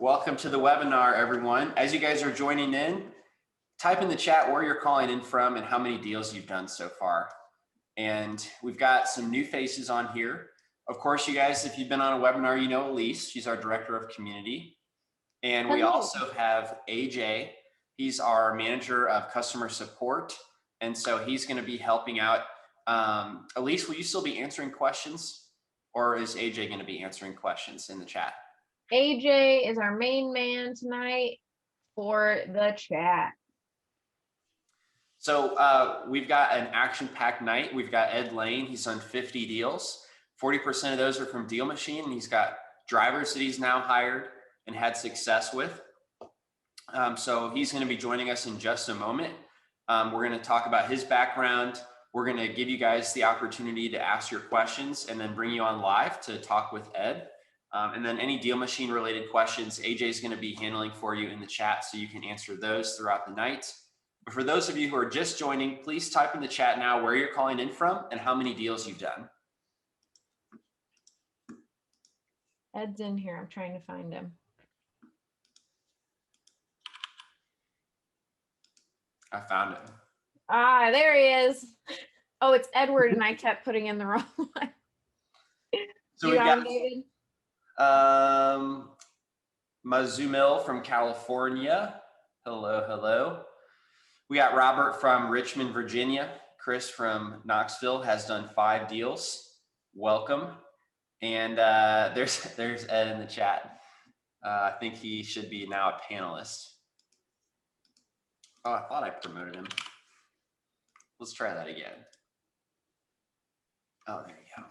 Welcome to the webinar, everyone. As you guys are joining in, type in the chat where you're calling in from and how many deals you've done so far. And we've got some new faces on here. Of course, you guys, if you've been on a webinar, you know Elise. She's our Director of Community. And we also have AJ. He's our Manager of Customer Support. And so he's going to be helping out. Elise, will you still be answering questions? Or is AJ going to be answering questions in the chat? AJ is our main man tonight for the chat. So we've got an action-packed night. We've got Ed Lane. He's done 50 deals. 40% of those are from DealMachine, and he's got drivers that he's now hired and had success with. So he's going to be joining us in just a moment. We're going to talk about his background. We're going to give you guys the opportunity to ask your questions and then bring you on live to talk with Ed. And then any DealMachine related questions, AJ is going to be handling for you in the chat so you can answer those throughout the night. But for those of you who are just joining, please type in the chat now where you're calling in from and how many deals you've done. Ed's in here. I'm trying to find him. I found him. Ah, there he is. Oh, it's Edward, and I kept putting in the wrong one. So we've got Mazumil from California. Hello, hello. We got Robert from Richmond, Virginia. Chris from Knoxville has done 5 deals. Welcome. And there's Ed in the chat. I think he should be now a panelist. Oh, I thought I promoted him. Let's try that again. Oh, there you go.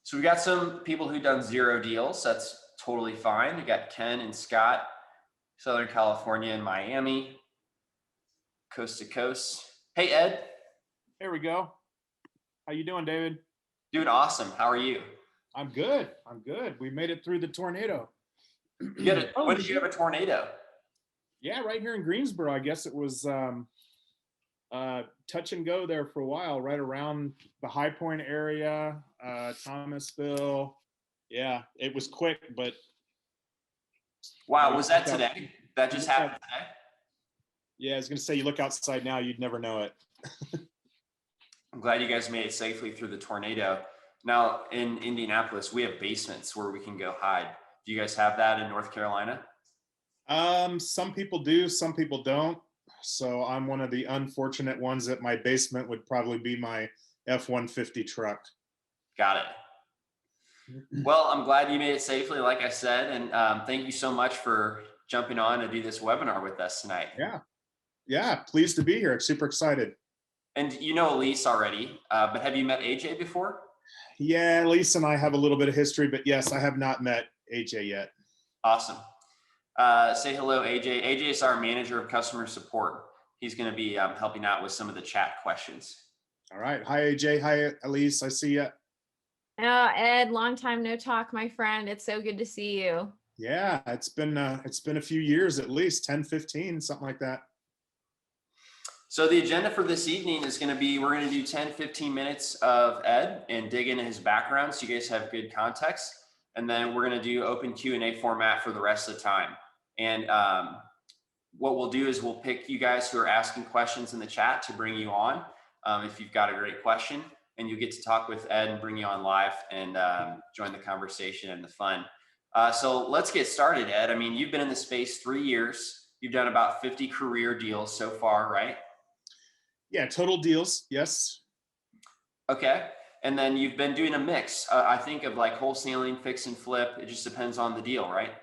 So we got some people who've done 0 deals. That's totally fine. We got Ken and Scott, Southern California and Miami, coast to coast. Hey, Ed. There we go. How you doing, David? Doing awesome. How are you? I'm good. I'm good. We made it through the tornado. When did you have a tornado? Yeah, right here in Greensboro. I guess it was touch and go there for a while, right around the High Point area, Thomasville. Yeah, it was quick, but. Wow, was that today? That just happened today? Yeah, I was going to say, you look outside now, you'd never know it. I'm glad you guys made it safely through the tornado. Now, in Indianapolis, we have basements where we can go hide. Do you guys have that in North Carolina? Some people do, some people don't. So I'm one of the unfortunate ones that my basement would probably be my F-150 truck. Got it. Well, I'm glad you made it safely, like I said, and thank you so much for jumping on to do this webinar with us tonight. Yeah, pleased to be here. I'm super excited. And you know Elise already, but have you met AJ before? Yeah, Elise and I have a little bit of history, but yes, I have not met AJ yet. Awesome. Say hello, AJ. AJ is our Manager of Customer Support. He's going to be helping out with some of the chat questions. All right. Hi, AJ. Hi, Elise. I see you. Oh, Ed, long time no talk, my friend. It's so good to see you. Yeah, it's been a few years, at least 10, 15, something like that. So the agenda for this evening is going to be, we're going to do 10, 15 minutes of Ed and dig into his background so you guys have good context. And then we're going to do open Q&A format for the rest of the time. And what we'll do is we'll pick you guys who are asking questions in the chat to bring you on if you've got a great question. And you'll get to talk with Ed and bring you on live and join the conversation and the fun. So let's get started, Ed. I mean, you've been in the space 3 years. You've done about 50 career deals so far, right? Yeah, total deals, yes. Okay. And then you've been doing a mix, I think, of like wholesaling, fix and flip. It just depends on the deal, right?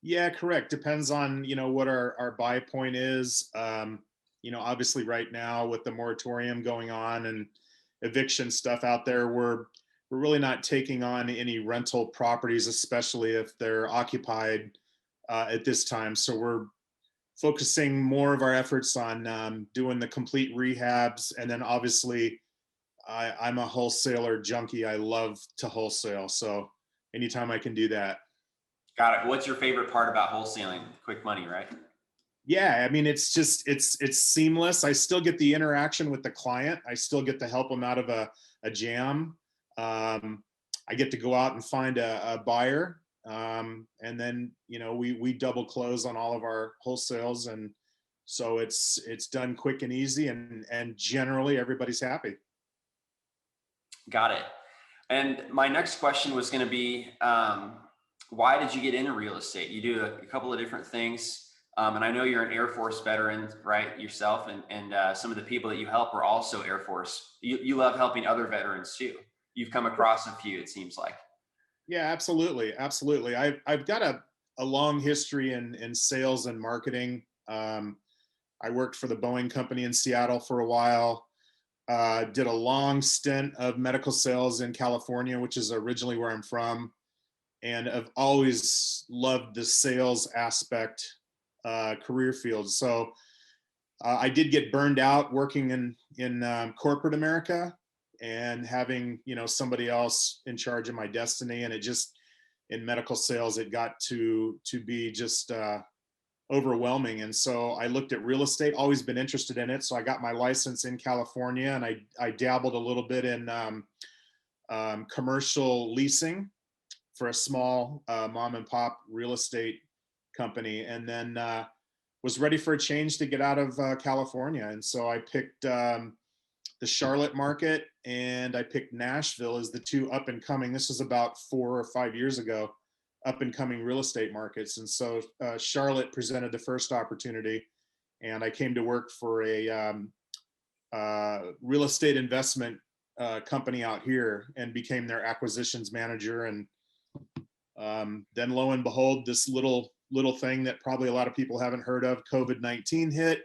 Yeah, correct. Depends on, what our buy point is. Obviously right now with the moratorium going on and eviction stuff out there, we're really not taking on any rental properties, especially if they're occupied at this time. So we're focusing more of our efforts on doing the complete rehabs. And then obviously I'm a wholesaler junkie. I love to wholesale. So anytime I can do that. Got it. What's your favorite part about wholesaling? Quick money, right? Yeah, I mean, it's just, it's seamless. I still get the interaction with the client. I still get to help them out of a jam. I get to go out and find a buyer. And then, we double close on all of our wholesales. And so it's done quick and easy, and generally everybody's happy. Got it. And my next question was going to be, why did you get into real estate? You do a couple of different things. And I know you're an Air Force veteran, right, yourself, and some of the people that you help are also Air Force. You love helping other veterans too. You've come across a few, it seems like. Yeah, absolutely. Absolutely. I've got a long history in sales and marketing. I worked for the Boeing company in Seattle for a while. Did a long stint of medical sales in California, which is originally where I'm from. And I've always loved the sales aspect career field. So I did get burned out working in corporate America and having, somebody else in charge of my destiny. And it just, in medical sales, it got to be just overwhelming. And so I looked at real estate, always been interested in it. So I got my license in California, and I dabbled a little bit in commercial leasing for a small mom and pop real estate company, and then was ready for a change to get out of California. And so I picked the Charlotte market, and I picked Nashville as the two up and coming. This was about 4 or 5 years ago, up and coming real estate markets. And so Charlotte presented the first opportunity, and I came to work for a real estate investment company out here and became their acquisitions manager. And then lo and behold, this little thing that probably a lot of people haven't heard of, COVID-19, hit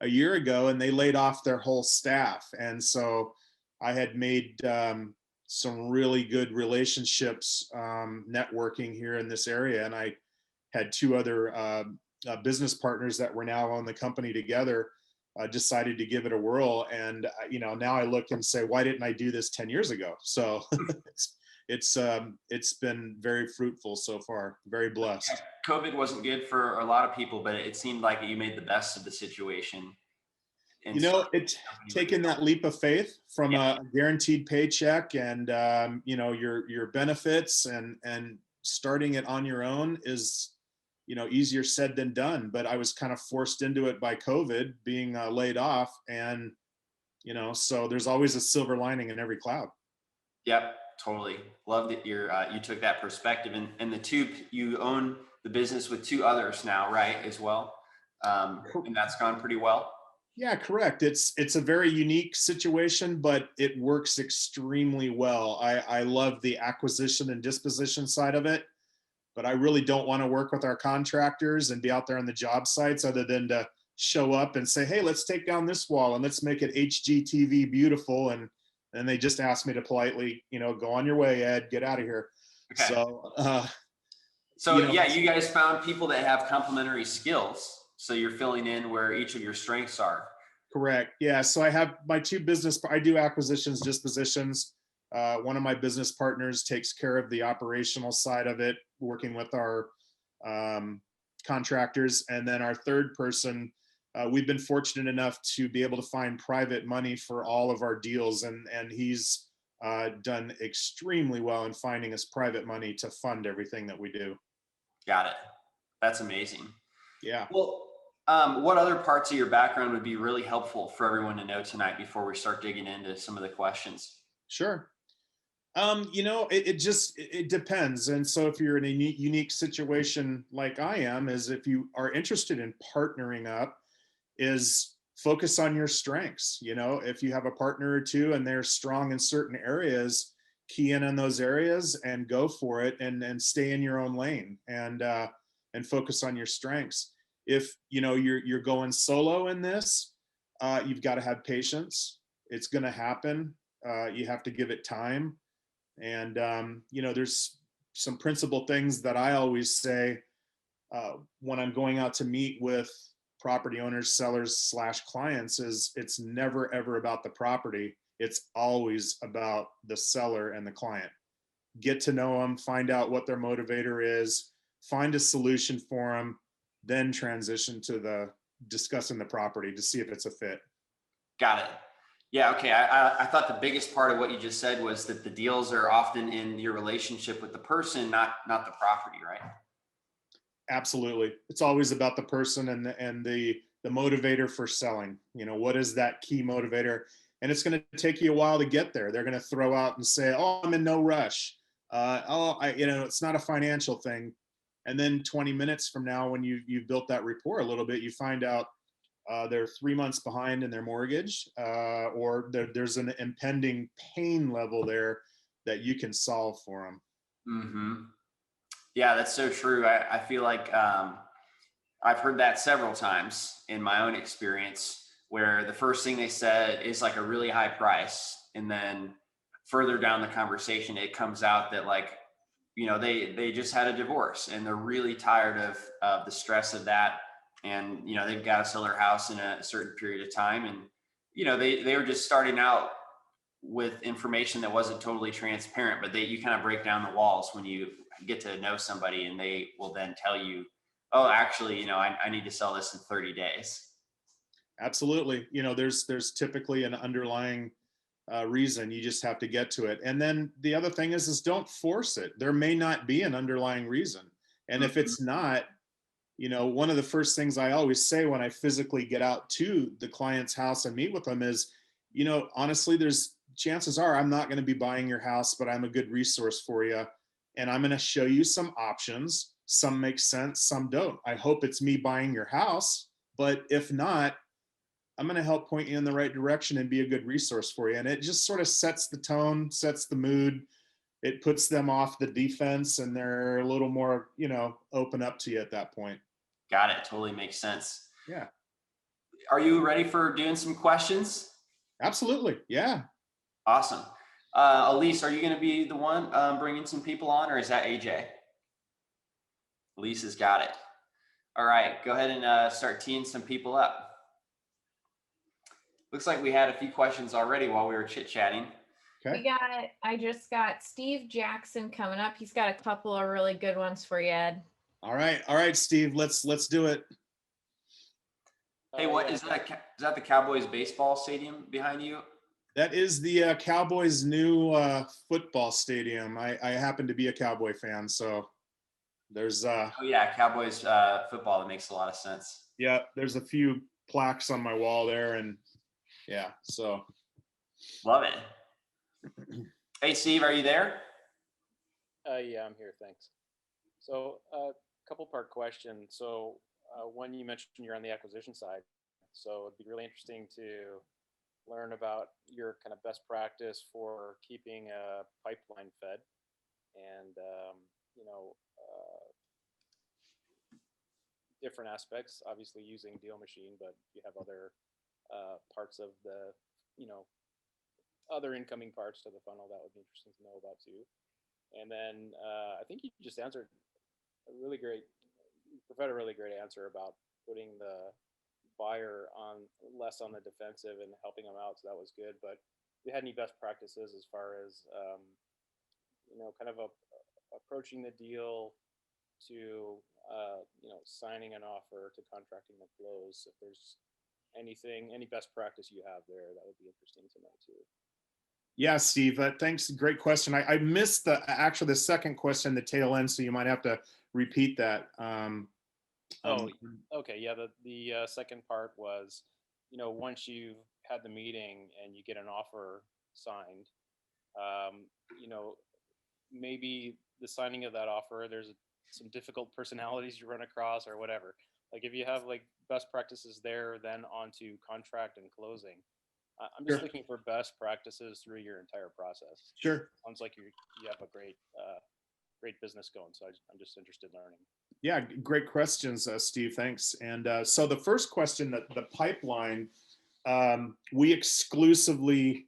a year ago, and they laid off their whole staff. And so I had made some really good relationships networking here in this area, and I had 2 other business partners that were now on the company together. Decided to give it a whirl, and now I look and say, why didn't I do this 10 years ago? So it's been very fruitful so far. Very blessed. COVID wasn't good for a lot of people, but it seemed like you made the best of the situation. And It's taking that leap of faith from a guaranteed paycheck and your benefits, and starting it on your own is easier said than done. But I was kind of forced into it by COVID, being laid off, and so there's always a silver lining in every cloud. Yep, totally. Love that you took that perspective, and you own the business with 2 others now, right, as well, and that's gone pretty well. Yeah, correct. It's a very unique situation, but it works extremely well. I love the acquisition and disposition side of it, but I really don't want to work with our contractors and be out there on the job sites, other than to show up and say, hey, let's take down this wall and let's make it HGTV beautiful. And they just asked me to politely, go on your way, Ed, get out of here. Okay. So, you guys found people that have complementary skills. So you're filling in where each of your strengths are. Correct. Yeah. So I have my 2 I do acquisitions, dispositions. One of my business partners takes care of the operational side of it, working with our contractors. And then our third person, we've been fortunate enough to be able to find private money for all of our deals. And he's done extremely well in finding us private money to fund everything that we do. Got it. That's amazing. Yeah. Well, what other parts of your background would be really helpful for everyone to know tonight before we start digging into some of the questions? Sure. It depends. And so if you're in a unique situation like I am, is if you are interested in partnering up, is focus on your strengths. If you have a partner or 2 and they're strong in certain areas, key in on those areas and go for it, and stay in your own lane, and focus on your strengths. If you're going solo in this, you've got to have patience. It's going to happen. You have to give it time. And there's some principal things that I always say when I'm going out to meet with property owners, sellers / clients, is it's never ever about the property. It's always about the seller and the client. Get to know them, find out what their motivator is, find a solution for them, then transition to the discussing the property to see if it's a fit. Got it. Yeah, okay. I thought the biggest part of what you just said was that the deals are often in your relationship with the person, not the property, right? Absolutely. It's always about the person and the motivator for selling. You know, what is that key motivator? And it's going to take you a while to get there. They're going to throw out and say, "Oh, I'm in no rush." It's not a financial thing. And then 20 minutes from now, when you've built that rapport a little bit, you find out they're 3 months behind in their mortgage, or there's an impending pain level there that you can solve for them. Mm-hmm. Yeah, that's so true. I feel like I've heard that several times in my own experience, where the first thing they said is like a really high price. And then further down the conversation, it comes out that like, they just had a divorce and they're really tired of the stress of that. And, they've got to sell their house in a certain period of time. And, they were just starting out with information that wasn't totally transparent, but you kind of break down the walls when you get to know somebody, and they will then tell you, oh, actually, I need to sell this in 30 days. Absolutely. There's typically an underlying reason. You just have to get to it. And then the other thing is don't force it. There may not be an underlying reason. And if it's not, one of the first things I always say when I physically get out to the client's house and meet with them is, honestly, there's chances are I'm not going to be buying your house, but I'm a good resource for you. And I'm going to show you some options. Some make sense, some don't. I hope it's me buying your house, but if not, I'm going to help point you in the right direction and be a good resource for you. And it just sort of sets the tone, sets the mood. It puts them off the defense, and they're a little more, open up to you at that point. Got it. Totally makes sense. Yeah. Are you ready for doing some questions? Absolutely. Yeah. Awesome. Elise, are you going to be the one bringing some people on, or is that AJ? Elise has got it. All right, go ahead and start teeing some people up. Looks like we had a few questions already while we were chit-chatting. Okay. I just got Steve Jackson coming up. He's got a couple of really good ones for you, Ed. All right, Steve, let's do it. Hey, what is that? Is that the Cowboys baseball stadium behind you? That is the Cowboys' new football stadium. I happen to be a Cowboy fan, so there's oh yeah, Cowboys football. That makes a lot of sense. Yeah, there's a few plaques on my wall there, and yeah, so love it. Hey Steve, are you there? Yeah, I'm here, thanks. So couple part question. So one, you mentioned you're on the acquisition side, so it'd be really interesting to learn about your kind of best practice for keeping a pipeline fed, and different aspects, obviously using DealMachine, but you have other parts of the other incoming parts to the funnel that would be interesting to know about too. And then I think you just answered provided a really great answer about putting the buyer less on the defensive and helping them out. So that was good. But if you had any best practices as far as, kind of approaching the deal to, signing an offer to contracting the close, if there's any best practice you have there, that would be interesting to know too. Yeah, Steve, thanks. Great question. I missed the second question, the tail end, so you might have to repeat that. Okay. Yeah. The second part was, once you've had the meeting and you get an offer signed, maybe the signing of that offer, there's some difficult personalities you run across or whatever. Like if you have like best practices there, then on to contract and closing. I'm just looking for best practices through your entire process. Sure. Sounds like you have a great business going. So I'm just interested in learning. Yeah, great questions, Steve. Thanks. And so the first question, the pipeline, we exclusively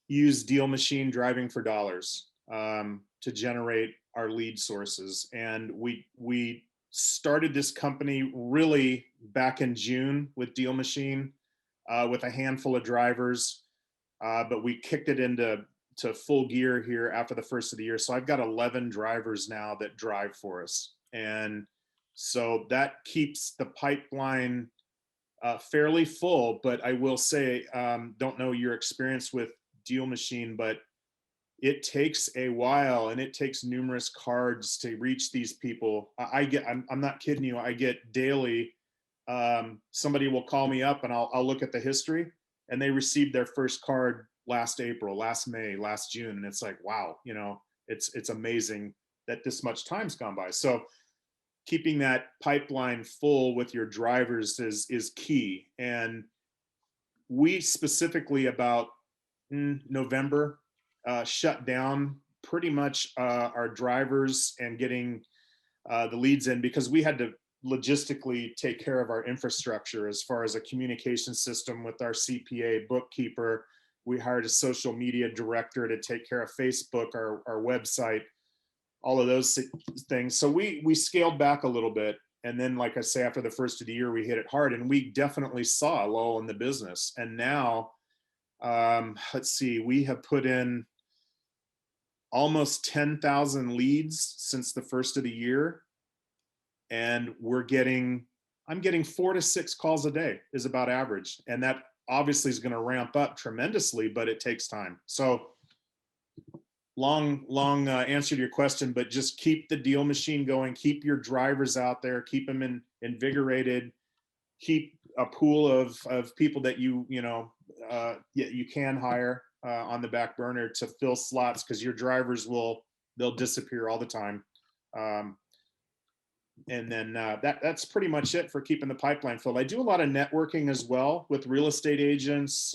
use DealMachine Driving for Dollars to generate our lead sources. And we started this company really back in June with DealMachine with a handful of drivers, but we kicked it into full gear here after the first of the year. So I've got 11 drivers now that drive for us. And so that keeps the pipeline fairly full, but I will say, don't know your experience with DealMachine, but it takes a while and it takes numerous cards to reach these people. I'm not kidding you. I get daily, somebody will call me up and I'll look at the history, and they received their first card last April, last May, last June. And it's like, wow, it's amazing that this much time's gone by. So keeping that pipeline full with your drivers is key. And we specifically about November shut down pretty much our drivers and getting the leads in, because we had to logistically take care of our infrastructure as far as a communication system with our CPA, bookkeeper. We hired a social media director to take care of Facebook, our website, all of those things. So we scaled back a little bit. And then, like I say, after the first of the year, we hit it hard, and we definitely saw a lull in the business. And now, let's see, we have put in almost 10,000 leads since the first of the year. And I'm getting 4 to 6 calls a day is about average. And that obviously is going to ramp up tremendously, but it takes time. So long answer to your question, but just keep the deal machine going, keep your drivers out there, keep them invigorated, keep a pool of people that you can hire on the back burner to fill slots, because your drivers they'll disappear all the time. And then that's pretty much it for keeping the pipeline filled. I do a lot of networking as well with real estate agents,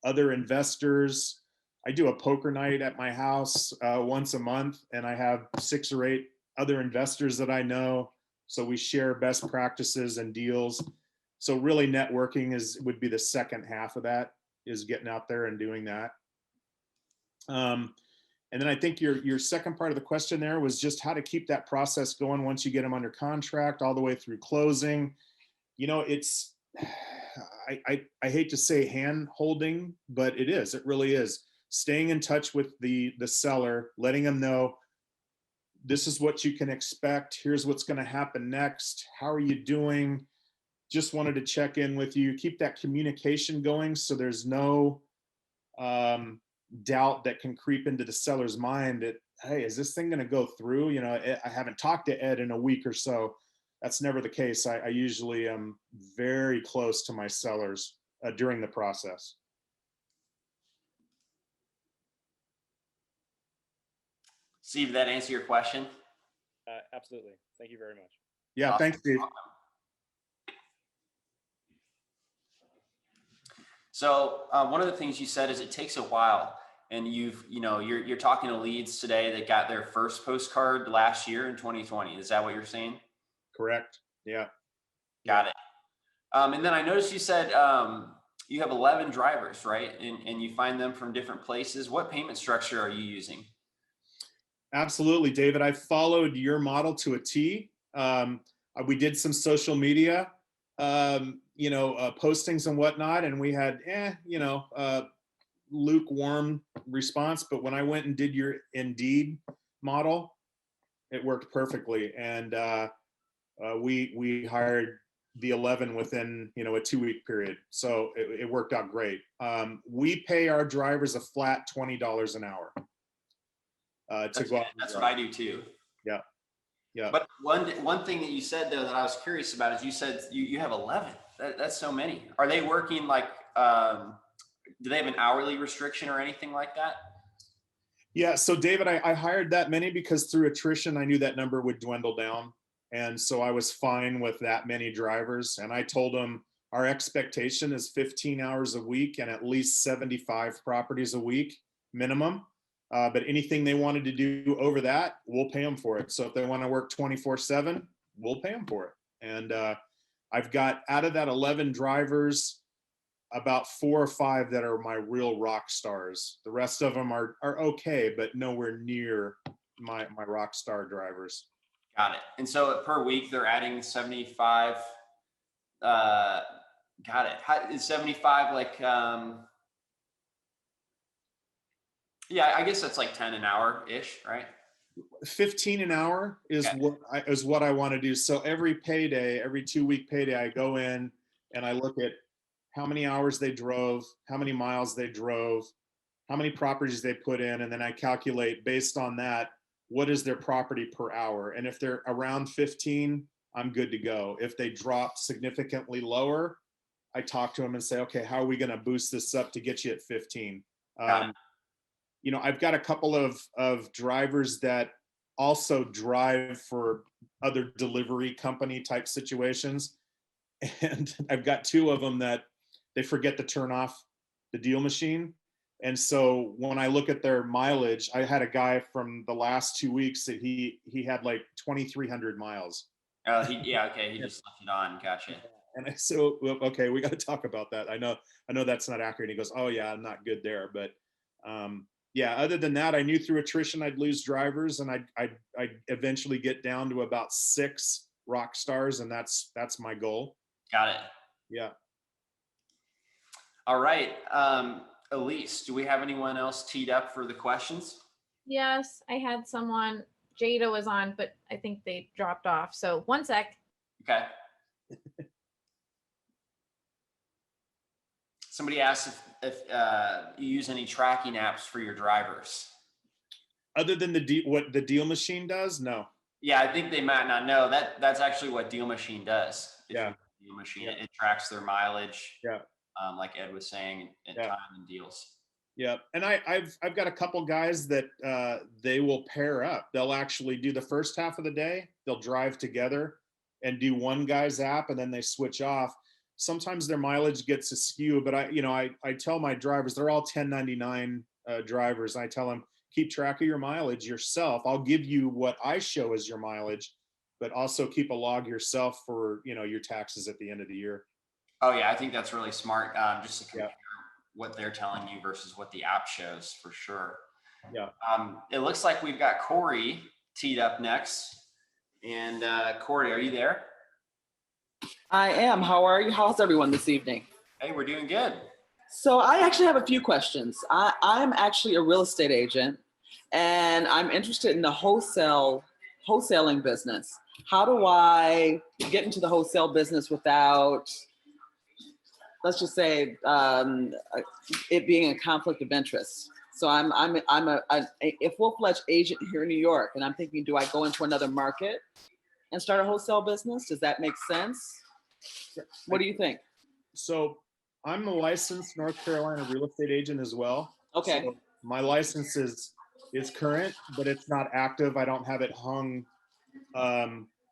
other investors. I do a poker night at my house once a month, and I have 6 or 8 other investors that I know. So we share best practices and deals. So really networking would be the second half of that, is getting out there and doing that. And then I think your second part of the question there was just how to keep that process going once you get them under contract all the way through closing. It's, I hate to say hand holding, but it really is. Staying in touch with the seller, letting them know this is what you can expect. Here's what's going to happen next. How are you doing? Just wanted to check in with you. Keep that communication going so there's no doubt that can creep into the seller's mind that, hey, is this thing going to go through? I haven't talked to Ed in a week or so. That's never the case. I usually am very close to my sellers during the process. Steve, did that answer your question? Absolutely. Thank you very much. Yeah, Awesome. thanks, Steve. So one of the things you said is it takes a while, and you're talking to leads today that got their first postcard last year in 2020. Is that what you're saying? Correct. Yeah. Got it. And then I noticed you said you have 11 drivers, right? And you find them from different places. What payment structure are you using? Absolutely, David. I followed your model to a T. We did some social media, postings and whatnot, and we had, lukewarm response. But when I went and did your Indeed model, it worked perfectly. And we hired the 11 within, a 2-week period. So it worked out great. We pay our drivers a flat $20 an hour. To go out. That's what I do too. Yeah. Yeah. But one thing that you said though that I was curious about is you said you have 11. That's so many. Are they working like? Do they have an hourly restriction or anything like that? Yeah. So David, I hired that many because through attrition, I knew that number would dwindle down, and so I was fine with that many drivers. And I told them our expectation is 15 hours a week and at least 75 properties a week minimum. But anything they wanted to do over that, we'll pay them for it. So if they want to work 24/7, we'll pay them for it. And I've got out of that 11 drivers, about 4 or 5 that are my real rock stars. The rest of them are okay, but nowhere near my rock star drivers. Got it. And so per week, they're adding 75. Got it. Is 75 like... Yeah, I guess that's like 10 an hour-ish, right? 15 an hour is what I want to do. So every payday, every 2-week payday, I go in, and I look at how many hours they drove, how many miles they drove, how many properties they put in, and then I calculate based on that, what is their property per hour? And if they're around 15, I'm good to go. If they drop significantly lower, I talk to them and say, okay, how are we going to boost this up to get you at 15? You know, I've got a couple of drivers that also drive for other delivery company type situations. And I've got two of them that they forget to turn off the deal machine. And so when I look at their mileage, I had a guy from the last 2 weeks that he had like 2,300 miles. Oh, he just left it on. Gotcha. And I said, well, okay, we got to talk about that. I know that's not accurate. He goes, oh yeah, I'm not good there. But yeah, other than that, I knew through attrition I'd lose drivers, and I'd eventually get down to about 6 rock stars, and that's my goal. Got it. Yeah. All right. Elise, do we have anyone else teed up for the questions? Yes, I had someone. Jada was on, but I think they dropped off. So one sec. Okay. Somebody asked if you use any tracking apps for your drivers. Other than what the deal machine does, no. Yeah, I think they might not know that's actually what DealMachine does. Yeah. DealMachine, it tracks their mileage. Yeah. Like Ed was saying, and Yeah. time and deals. Yeah, and I've got a couple guys that they will pair up. They'll actually do the first half of the day. They'll drive together and do one guy's app, and then they switch off. Sometimes their mileage gets askew, but I tell my drivers, they're all 1099 drivers. I tell them, keep track of your mileage yourself. I'll give you what I show as your mileage, but also keep a log yourself for your taxes at the end of the year. Oh yeah, I think that's really smart. Just to compare what they're telling you versus what the app shows, for sure. Yeah. It looks like we've got Corey teed up next. And Corey, are you there? I am. How are you? How's everyone this evening? Hey, we're doing good. So I actually have a few questions. I'm actually a real estate agent, and I'm interested in the wholesaling business. How do I get into the wholesale business without, let's just say, it being a conflict of interest? So I'm a full-fledged agent here in New York, and I'm thinking, do I go into another market and start a wholesale business? Does that make sense? What do you think? So I'm a licensed North Carolina real estate agent as well. Okay. So my license is current, but it's not active. I don't have it hung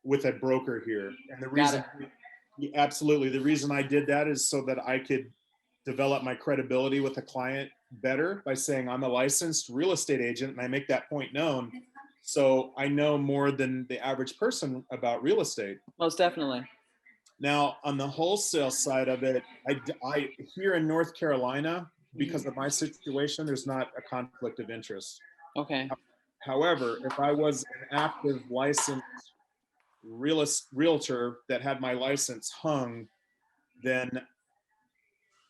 with a broker here. And the reason, absolutely, the reason I did that is so that I could develop my credibility with a client better by saying I'm a licensed real estate agent, and I make that point known. So I know more than the average person about real estate. Most definitely. Now, on the wholesale side of it, I here in North Carolina, because of my situation, there's not a conflict of interest. Okay. However, if I was an active licensed realtor that had my license hung, then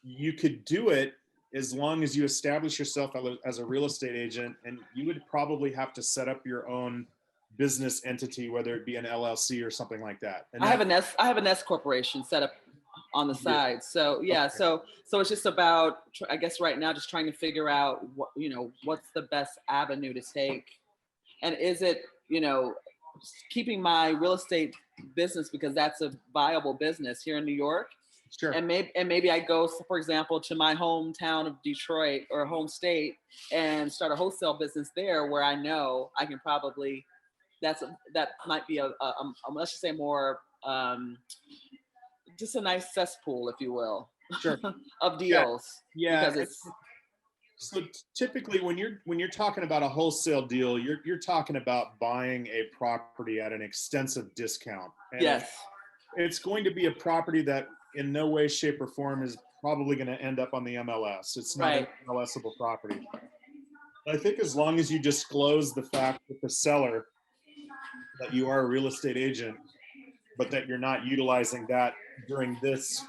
you could do it as long as you establish yourself as a real estate agent, and you would probably have to set up your own business entity, whether it be an LLC or something like that. And I have an S corporation set up on the side. So yeah, Okay. so it's just about, I guess right now, just trying to figure out what, what's the best avenue to take, and is it, keeping my real estate business, because that's a viable business here in New York. Sure. And maybe I go, for example, to my hometown of Detroit or home state and start a wholesale business there, where I know I can probably, that might be a let's just say more, just a nice cesspool, if you will, Sure. of deals. Yeah. Because So typically when you're talking about a wholesale deal, you're talking about buying a property at an extensive discount. And yes. it's going to be a property that in no way, shape, or form is probably going to end up on the MLS. It's not an MLSable property. I think as long as you disclose the fact with the seller that you are a real estate agent, but that you're not utilizing that during this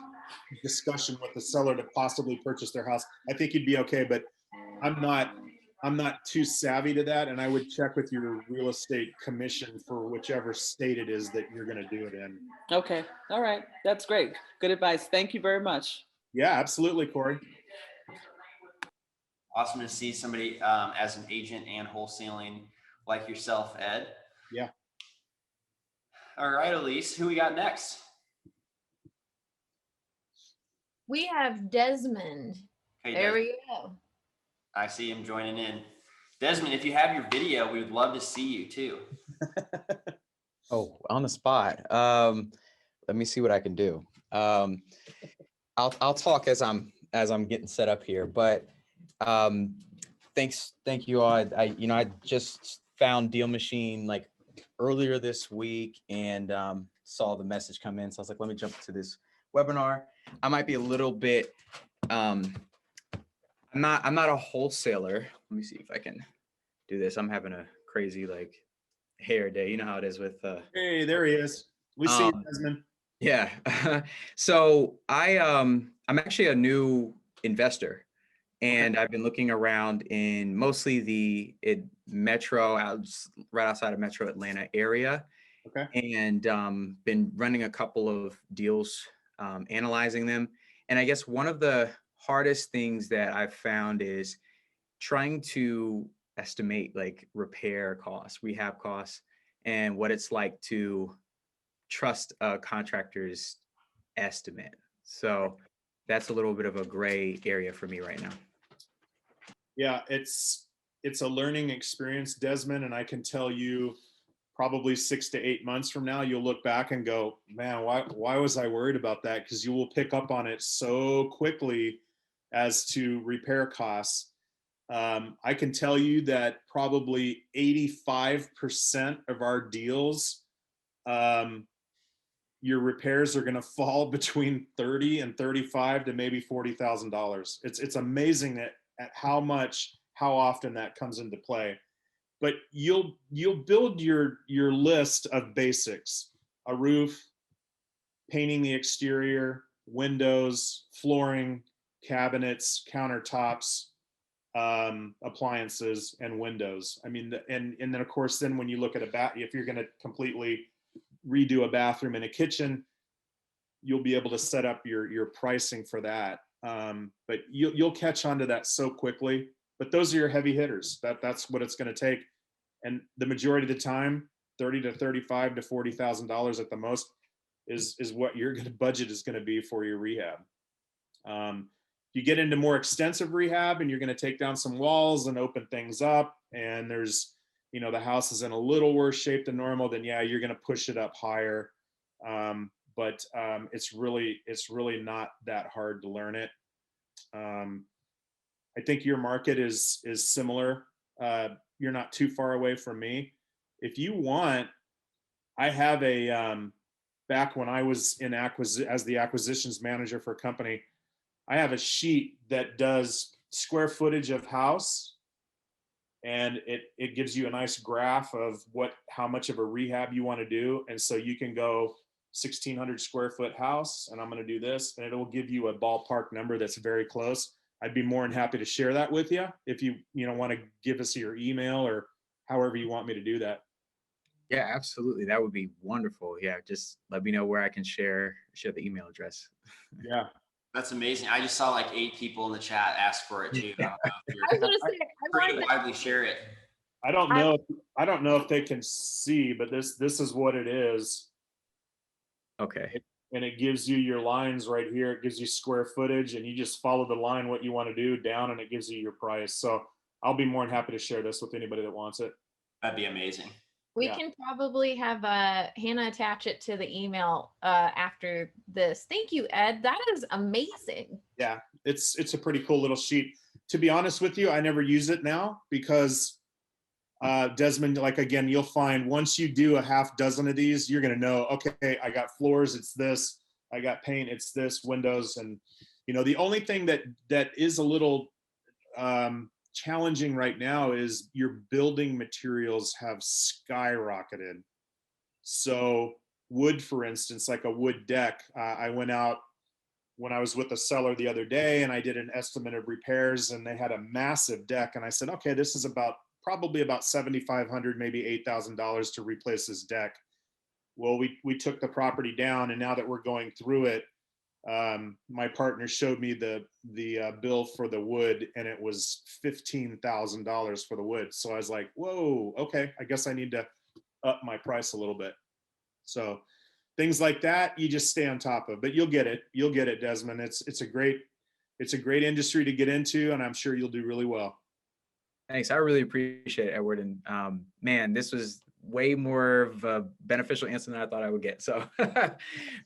discussion with the seller to possibly purchase their house, I think you'd be okay. But I'm I'm not too savvy to that, and I would check with your real estate commission for whichever state it is that you're going to do it in. Okay. All right. That's great. Good advice. Thank you very much. Yeah, absolutely, Corey. Awesome to see somebody as an agent and wholesaling like yourself, Ed. Yeah. All right, Elise, who we got next? We have Desmond. Hey, There Desmond. we go. I see him joining in. Desmond, if you have your video, we would love to see you too. Oh, on the spot. Let me see what I can do. I'll talk as I'm getting set up here. But thank you all. I just found DealMachine like earlier this week and saw the message come in. So I was like, let me jump to this webinar. I might be a little bit. I'm not a wholesaler. Let me see if I can do this. I'm having a crazy like hair day. You know how it is with Hey, there he is. We see you, Desmond. yeah. So I'm actually a new investor, and I've been looking around in mostly the metro, right outside of Metro Atlanta area. Okay. And been running a couple of deals, analyzing them. And I guess one of the hardest things that I've found is trying to estimate like repair costs, rehab costs, and what it's like to trust a contractor's estimate. So that's a little bit of a gray area for me right now. Yeah, it's a learning experience, Desmond, and I can tell you probably 6 to 8 months from now, you'll look back and go, man, why was I worried about that? Because you will pick up on it so quickly as to repair costs. I can tell you that probably 85% of our deals, your repairs are going to fall between 30 and 35 to maybe $40,000. It's amazing at how often that comes into play. But you'll build your list of basics: a roof, painting the exterior, windows, flooring, cabinets, countertops, appliances, and windows. I mean, and then of course, then when you look at if you're going to completely redo a bathroom and a kitchen, you'll be able to set up your pricing for that. But you'll catch on to that so quickly. But those are your heavy hitters. That's what it's going to take. And the majority of the time, $30 to $35 to $40,000 at the most is what your budget is going to be for your rehab. You get into more extensive rehab and you're going to take down some walls and open things up, and there's, the house is in a little worse shape than normal, then yeah, you're going to push it up higher. But it's really not that hard to learn it. I think your market is similar. You're not too far away from me. If you want, I have back when I was as the acquisitions manager for a company, I have a sheet that does square footage of house, and it gives you a nice graph of how much of a rehab you want to do. And so you can go 1,600 square foot house, and I'm going to do this, and it'll give you a ballpark number that's very close. I'd be more than happy to share that with you if you want to give us your email or however you want me to do that. Yeah, absolutely. That would be wonderful. Yeah, just let me know where I can share the email address. Yeah. That's amazing. I just saw like 8 people in the chat ask for it too. I was gonna say, I Pretty want widely share it. I don't know if they can see, but this is what it is. Okay. And it gives you your lines right here. It gives you square footage, and you just follow the line, what you want to do down, and it gives you your price. So I'll be more than happy to share this with anybody that wants it. That'd be amazing. We Yeah. can probably have Hannah attach it to the email after this. Thank you, Ed. That is amazing. Yeah, it's a pretty cool little sheet. To be honest with you, I never use it now because Desmond, like again, you'll find once you do a half dozen of these, you're gonna know, okay, I got floors, it's this, I got paint, it's this, windows, and the only thing that is a little challenging right now is your building materials have skyrocketed. So wood, for instance, like a wood deck, I went out when I was with a seller the other day and I did an estimate of repairs and they had a massive deck. And I said, okay, this is probably about $7,500, maybe $8,000 to replace this deck. Well, we took the property down, and now that we're going through it, my partner showed me the bill for the wood, and it was $15,000 for the wood. So I was like, whoa, okay, I guess I need to up my price a little bit. So things like that, you just stay on top of, but you'll get it, Desmond. It's a great industry to get into, and I'm sure you'll do really well. Thanks. I really appreciate it, Edward. And man, this was way more of a beneficial answer than I thought I would get. So got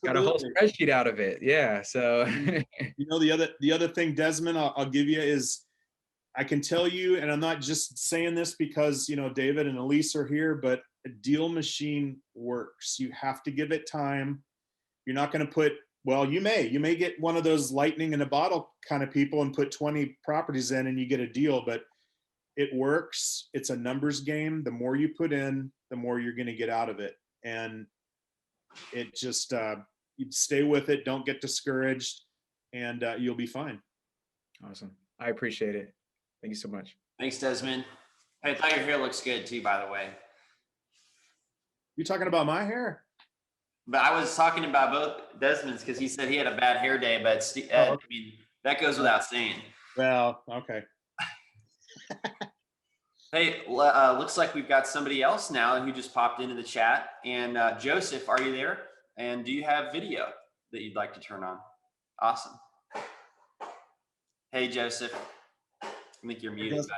a whole spreadsheet out of it. Yeah. So you know, the other thing, Desmond, I'll give you is, I can tell you, and I'm not just saying this because, you know, David and Elise are here, but a DealMachine works. You have to give it time. You're not going to put, well, you may get one of those lightning in a bottle kind of people and put 20 properties in and you get a deal, but it works. It's a numbers game. The more you put in, the more you're going to get out of it. And it just, you stay with it. Don't get discouraged, and you'll be fine. Awesome. I appreciate it. Thank you so much. Thanks, Desmond. Hey, I thought your hair looks good too, by the way. You talking about my hair? But I was talking about both Desmond's because he said he had a bad hair day, but Ed, I mean, that goes without saying. Well, okay. Hey, looks like we've got somebody else now who just popped into the chat. And Joseph, are you there? And do you have video that you'd like to turn on? Awesome. Hey, Joseph. I think you're muted, buddy.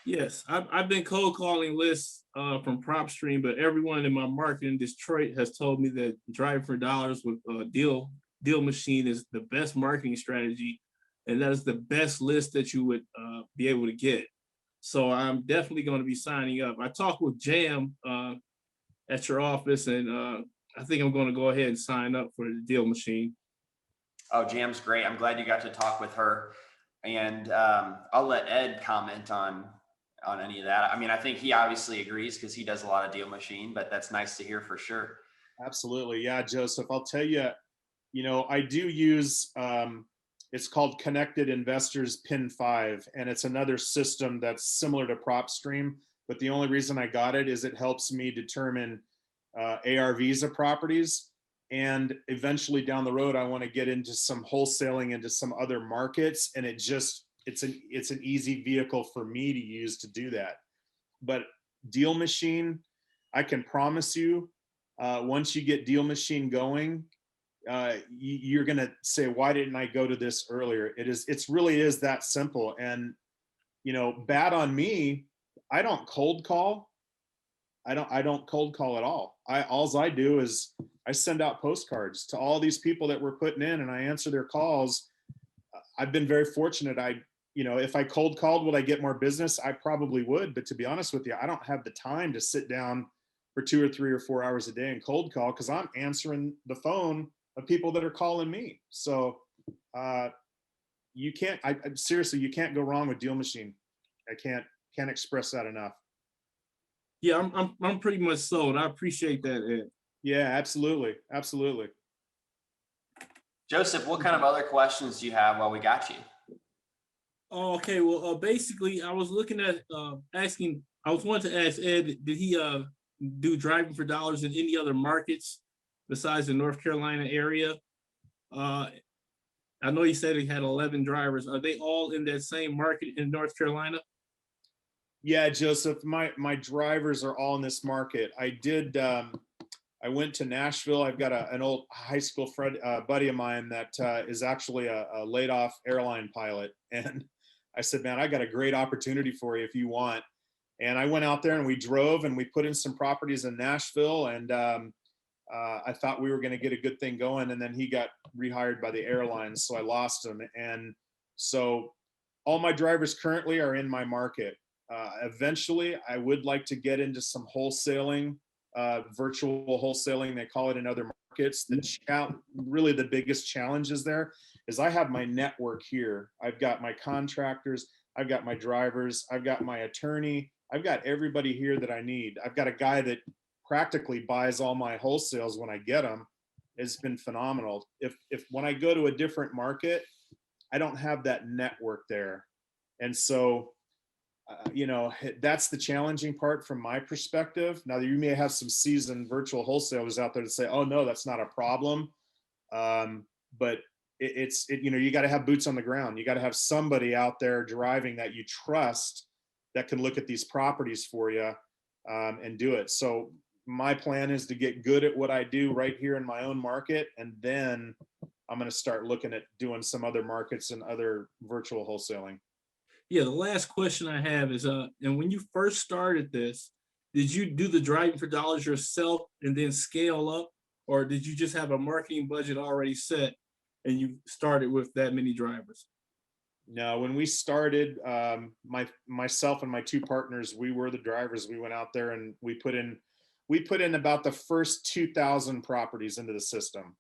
Yes, I've been cold calling lists from PropStream, but everyone in my market in Detroit has told me that driving for dollars with DealMachine is the best marketing strategy, and that is the best list that you would be able to get. So I'm definitely going to be signing up. I talked with Jam at your office, and I think I'm going to go ahead and sign up for the DealMachine. Oh, Jam's great. I'm glad you got to talk with her. And I'll let Ed comment on any of that. I mean, I think he obviously agrees because he does a lot of DealMachine, but that's nice to hear for sure. Absolutely. Yeah, Joseph, I'll tell you, you know, I do use, it's called Connected Investors Pin 5, and it's another system that's similar to PropStream, but the only reason I got it is it helps me determine ARVs of properties. And eventually down the road, I want to get into some wholesaling into some other markets. And it's an easy vehicle for me to use to do that. But DealMachine, I can promise you, once you get DealMachine going, you're going to say, why didn't I go to this earlier? It's really is that simple. And, you know, bad on me, I don't cold call. I don't cold call at all. Alls I do is I send out postcards to all these people that we're putting in, and I answer their calls. I've been very fortunate. You know, if I cold called, would I get more business? I probably would. But to be honest with you, I don't have the time to sit down for 2 or 3 or 4 hours a day and cold call, because I'm answering the phone of people that are calling me. So you can't, seriously, you can't go wrong with DealMachine. I can't express that enough. Yeah, I'm pretty much sold. I appreciate that, Ed. Yeah, absolutely. Absolutely. Joseph, what kind of other questions do you have while we got you? Oh, okay, well, basically, I was looking at I was wanting to ask Ed, did he do driving for dollars in any other markets besides the North Carolina area? I know he said he had 11 drivers. Are they all in that same market in North Carolina? Yeah, Joseph, my drivers are all in this market. I went to Nashville. I've got an old high school friend, buddy of mine that is actually a laid off airline pilot. And I said, man, I got a great opportunity for you if you want. And I went out there and we drove and we put in some properties in Nashville. And I thought we were going to get a good thing going. And then he got rehired by the airlines. So I lost him. And so all my drivers currently are in my market. Eventually, I would like to get into some wholesaling, virtual wholesaling, they call it in other markets. Really the biggest challenge is there is I have my network here. I've got my contractors, I've got my drivers, I've got my attorney, I've got everybody here that I need. I've got a guy that practically buys all my wholesales when I get them. It's been phenomenal. If when I go to a different market, I don't have that network there. And so, that's the challenging part from my perspective. Now, you may have some seasoned virtual wholesalers out there to say, oh, no, that's not a problem. But you got to have boots on the ground. You got to have somebody out there driving that you trust that can look at these properties for you and do it. So my plan is to get good at what I do right here in my own market. And then I'm going to start looking at doing some other markets and other virtual wholesaling. Yeah, the last question I have is, and when you first started this, did you do the driving for dollars yourself and then scale up, or did you just have a marketing budget already set and you started with that many drivers? No, when we started, myself and my two partners, we were the drivers. We went out there and we put in about the first 2,000 properties into the system.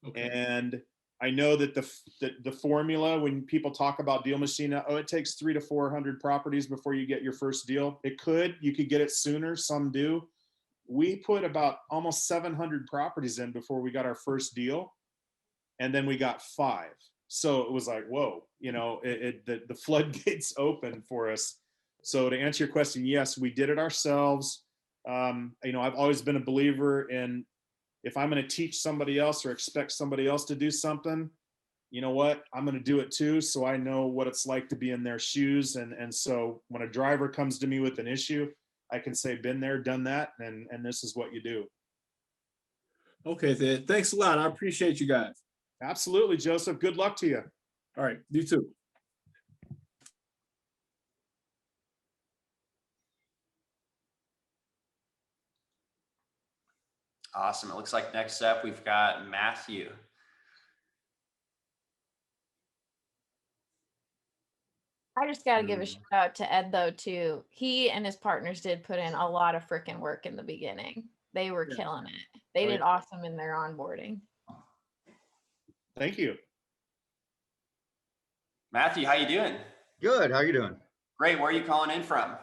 Okay. And I know that the formula, when people talk about DealMachine, oh, it takes 300 to 400 properties before you get your first deal. You could get it sooner. Some do. We put about almost 700 properties in before we got our first deal. And then we got 5. So it was like, whoa, the floodgates open for us. So to answer your question, yes, we did it ourselves. I've always been a believer in, if I'm going to teach somebody else or expect somebody else to do something, you know what, I'm going to do it too. So I know what it's like to be in their shoes. And so when a driver comes to me with an issue, I can say, been there, done that. And this is what you do. Okay, then. Thanks a lot. I appreciate you guys. Absolutely, Joseph. Good luck to you. All right. You too. Awesome. It looks like next up we've got Matthew. I just got to give a shout out to Ed though too. He and his partners did put in a lot of freaking work in the beginning. They were killing it. They did awesome in their onboarding. Thank you. Matthew, how you doing? Good. How you doing? Great. Where are you calling in from?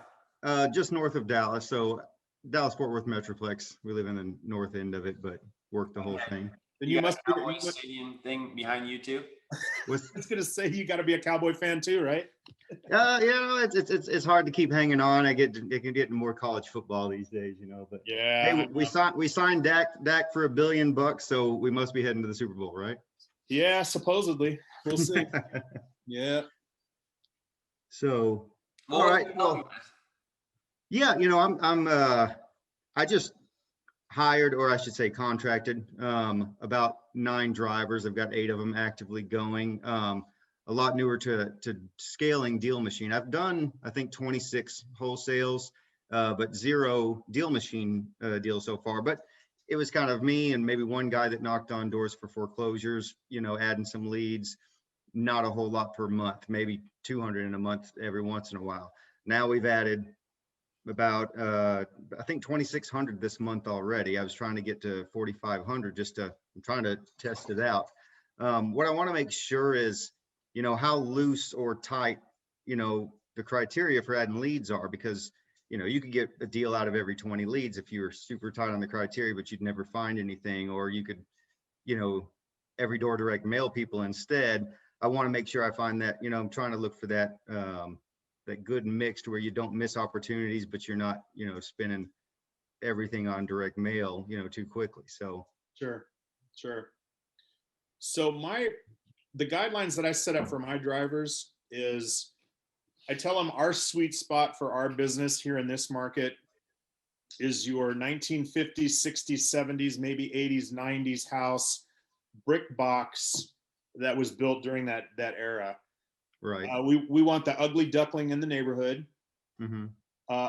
Just north of Dallas. So Dallas-Fort Worth Metroplex. We live in the north end of it, but work the whole thing. Then you must have a Cowboy Stadium thing behind you too. I was gonna say, you got to be a Cowboy fan too, right? It's hard to keep hanging on. It can get more college football these days, But yeah, hey, we signed Dak for $1 billion, so we must be heading to the Super Bowl, right? Yeah, supposedly. We'll see. Yeah. So, all right. Well, yeah, I just hired, or I should say contracted, about 9 drivers. I've got 8 of them actively going. A lot newer to scaling DealMachine. I've done, I think, 26 wholesales, but 0 DealMachine deals so far. But it was kind of me and maybe one guy that knocked on doors for foreclosures, adding some leads, not a whole lot per month, maybe 200 in a month every once in a while. Now we've added about, I think 2,600 this month already. I was trying to get to 4,500 I'm trying to test it out. What I want to make sure is, how loose or tight, the criteria for adding leads are, because, you could get a deal out of every 20 leads if you were super tight on the criteria, but you'd never find anything, or you could, every door direct mail people instead. I want to make sure I find that, I'm trying to look for that, that good mix to where you don't miss opportunities, but you're not, spending everything on direct mail, too quickly. So sure. So the guidelines that I set up for my drivers is, I tell them our sweet spot for our business here in this market is your 1950s, 60s, 70s, maybe 80s, 90s house, brick box that was built during that era. Right. We want the ugly duckling in the neighborhood. Mm-hmm.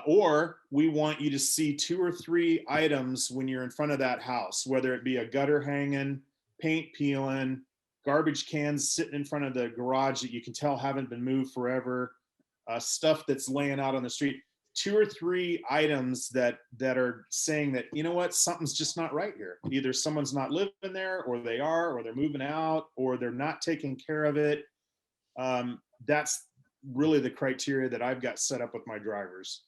Or we want you to see 2 or 3 items when you're in front of that house, whether it be a gutter hanging, paint peeling, garbage cans sitting in front of the garage that you can tell haven't been moved forever, stuff that's laying out on the street. 2 or 3 items that are saying that, something's just not right here. Either someone's not living there, or they are, or they're moving out, or they're not taking care of it. That's really the criteria that I've got set up with my drivers.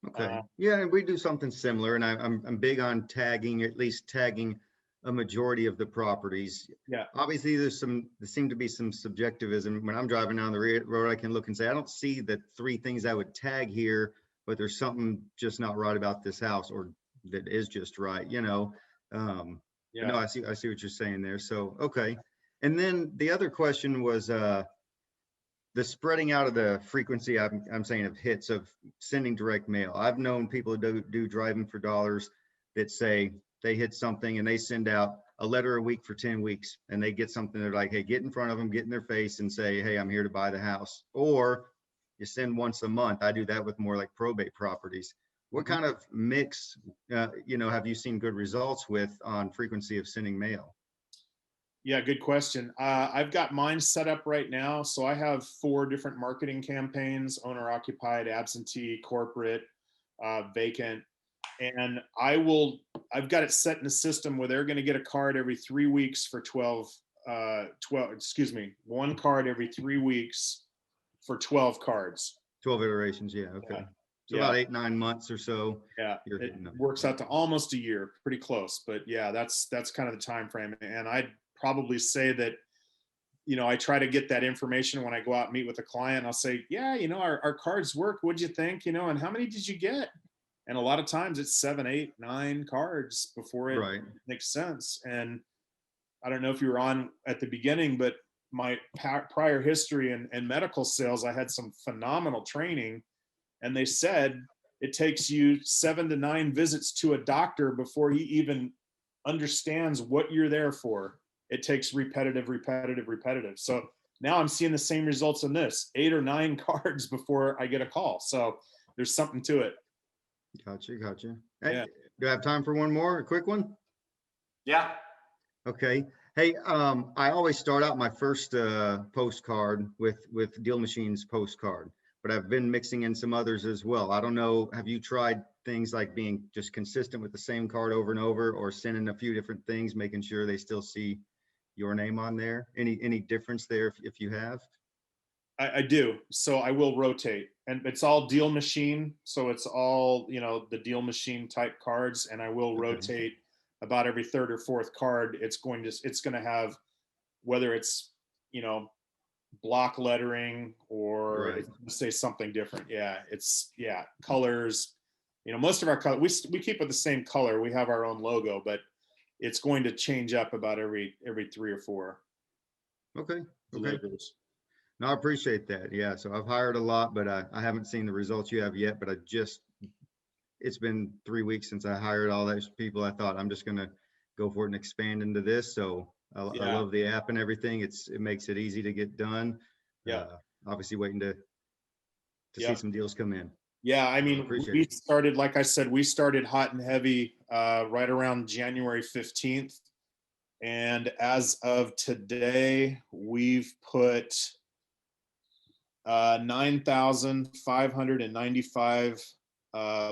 Okay. Yeah, and we do something similar, and I'm big on tagging, at least tagging a majority of the properties. Yeah. Obviously, there seem to be some subjectivism. When I'm driving down the road, I can look and say, I don't see the 3 things I would tag here, but there's something just not right about this house, or that is just right, you know. But no, I see what you're saying there. So, okay. And then the other question was the spreading out of the frequency, I'm saying, of hits of sending direct mail. I've known people who do driving for dollars that say they hit something and they send out a letter a week for 10 weeks and they get something. They're like, hey, get in front of them, get in their face and say, hey, I'm here to buy the house. Or you send once a month. I do that with more like probate properties. What kind of mix, have you seen good results with on frequency of sending mail? Yeah, good question. I've got mine set up right now. So I have 4 different marketing campaigns: owner occupied, absentee, corporate, vacant. And I've got it set in a system where they're going to get a card every 3 weeks for 1 card every 3 weeks for 12 cards. 12 iterations. Yeah. Okay. So about 8-9 months or so. Yeah. It works out to almost a year, pretty close, but yeah, that's kind of the time frame. And I'd probably say that, I try to get that information when I go out and meet with a client. I'll say, yeah, our cards work. What'd you think? And how many did you get? And a lot of times it's 7, 8, 9 cards before it makes sense. And I don't know if you were on at the beginning, but my prior history and medical sales, I had some phenomenal training, and they said it takes you 7 to 9 visits to a doctor before he even understands what you're there for. It takes repetitive. So now I'm seeing the same results in this, 8 or 9 cards before I get a call. So there's something to it. Gotcha. Hey, do I have time for one more, a quick one? Yeah. Okay. Hey, I always start out my first postcard with DealMachine's postcard, but I've been mixing in some others as well. I don't know, have you tried things like being just consistent with the same card over and over, or sending a few different things, making sure they still see your name on there? Any difference there if you have? I do. So I will rotate, and it's all DealMachine. So it's all, the DealMachine type cards, and I will rotate about every 3rd or 4th card. It's going to have, whether it's, block lettering or it's going to say something different. Yeah. Colors, most of our color, we keep it the same color. We have our own logo, but it's going to change up about every 3 or 4. Okay. No, I appreciate that. Yeah. So I've hired a lot, but I haven't seen the results you have yet, but it's been 3 weeks since I hired all those people. I thought I'm just going to go for it and expand into this. So I love the app and everything. It makes it easy to get done. Yeah. Obviously waiting to see some deals come in. Yeah. I mean, we started, like I said, we started hot and heavy right around January 15th. And as of today, we've put 9,595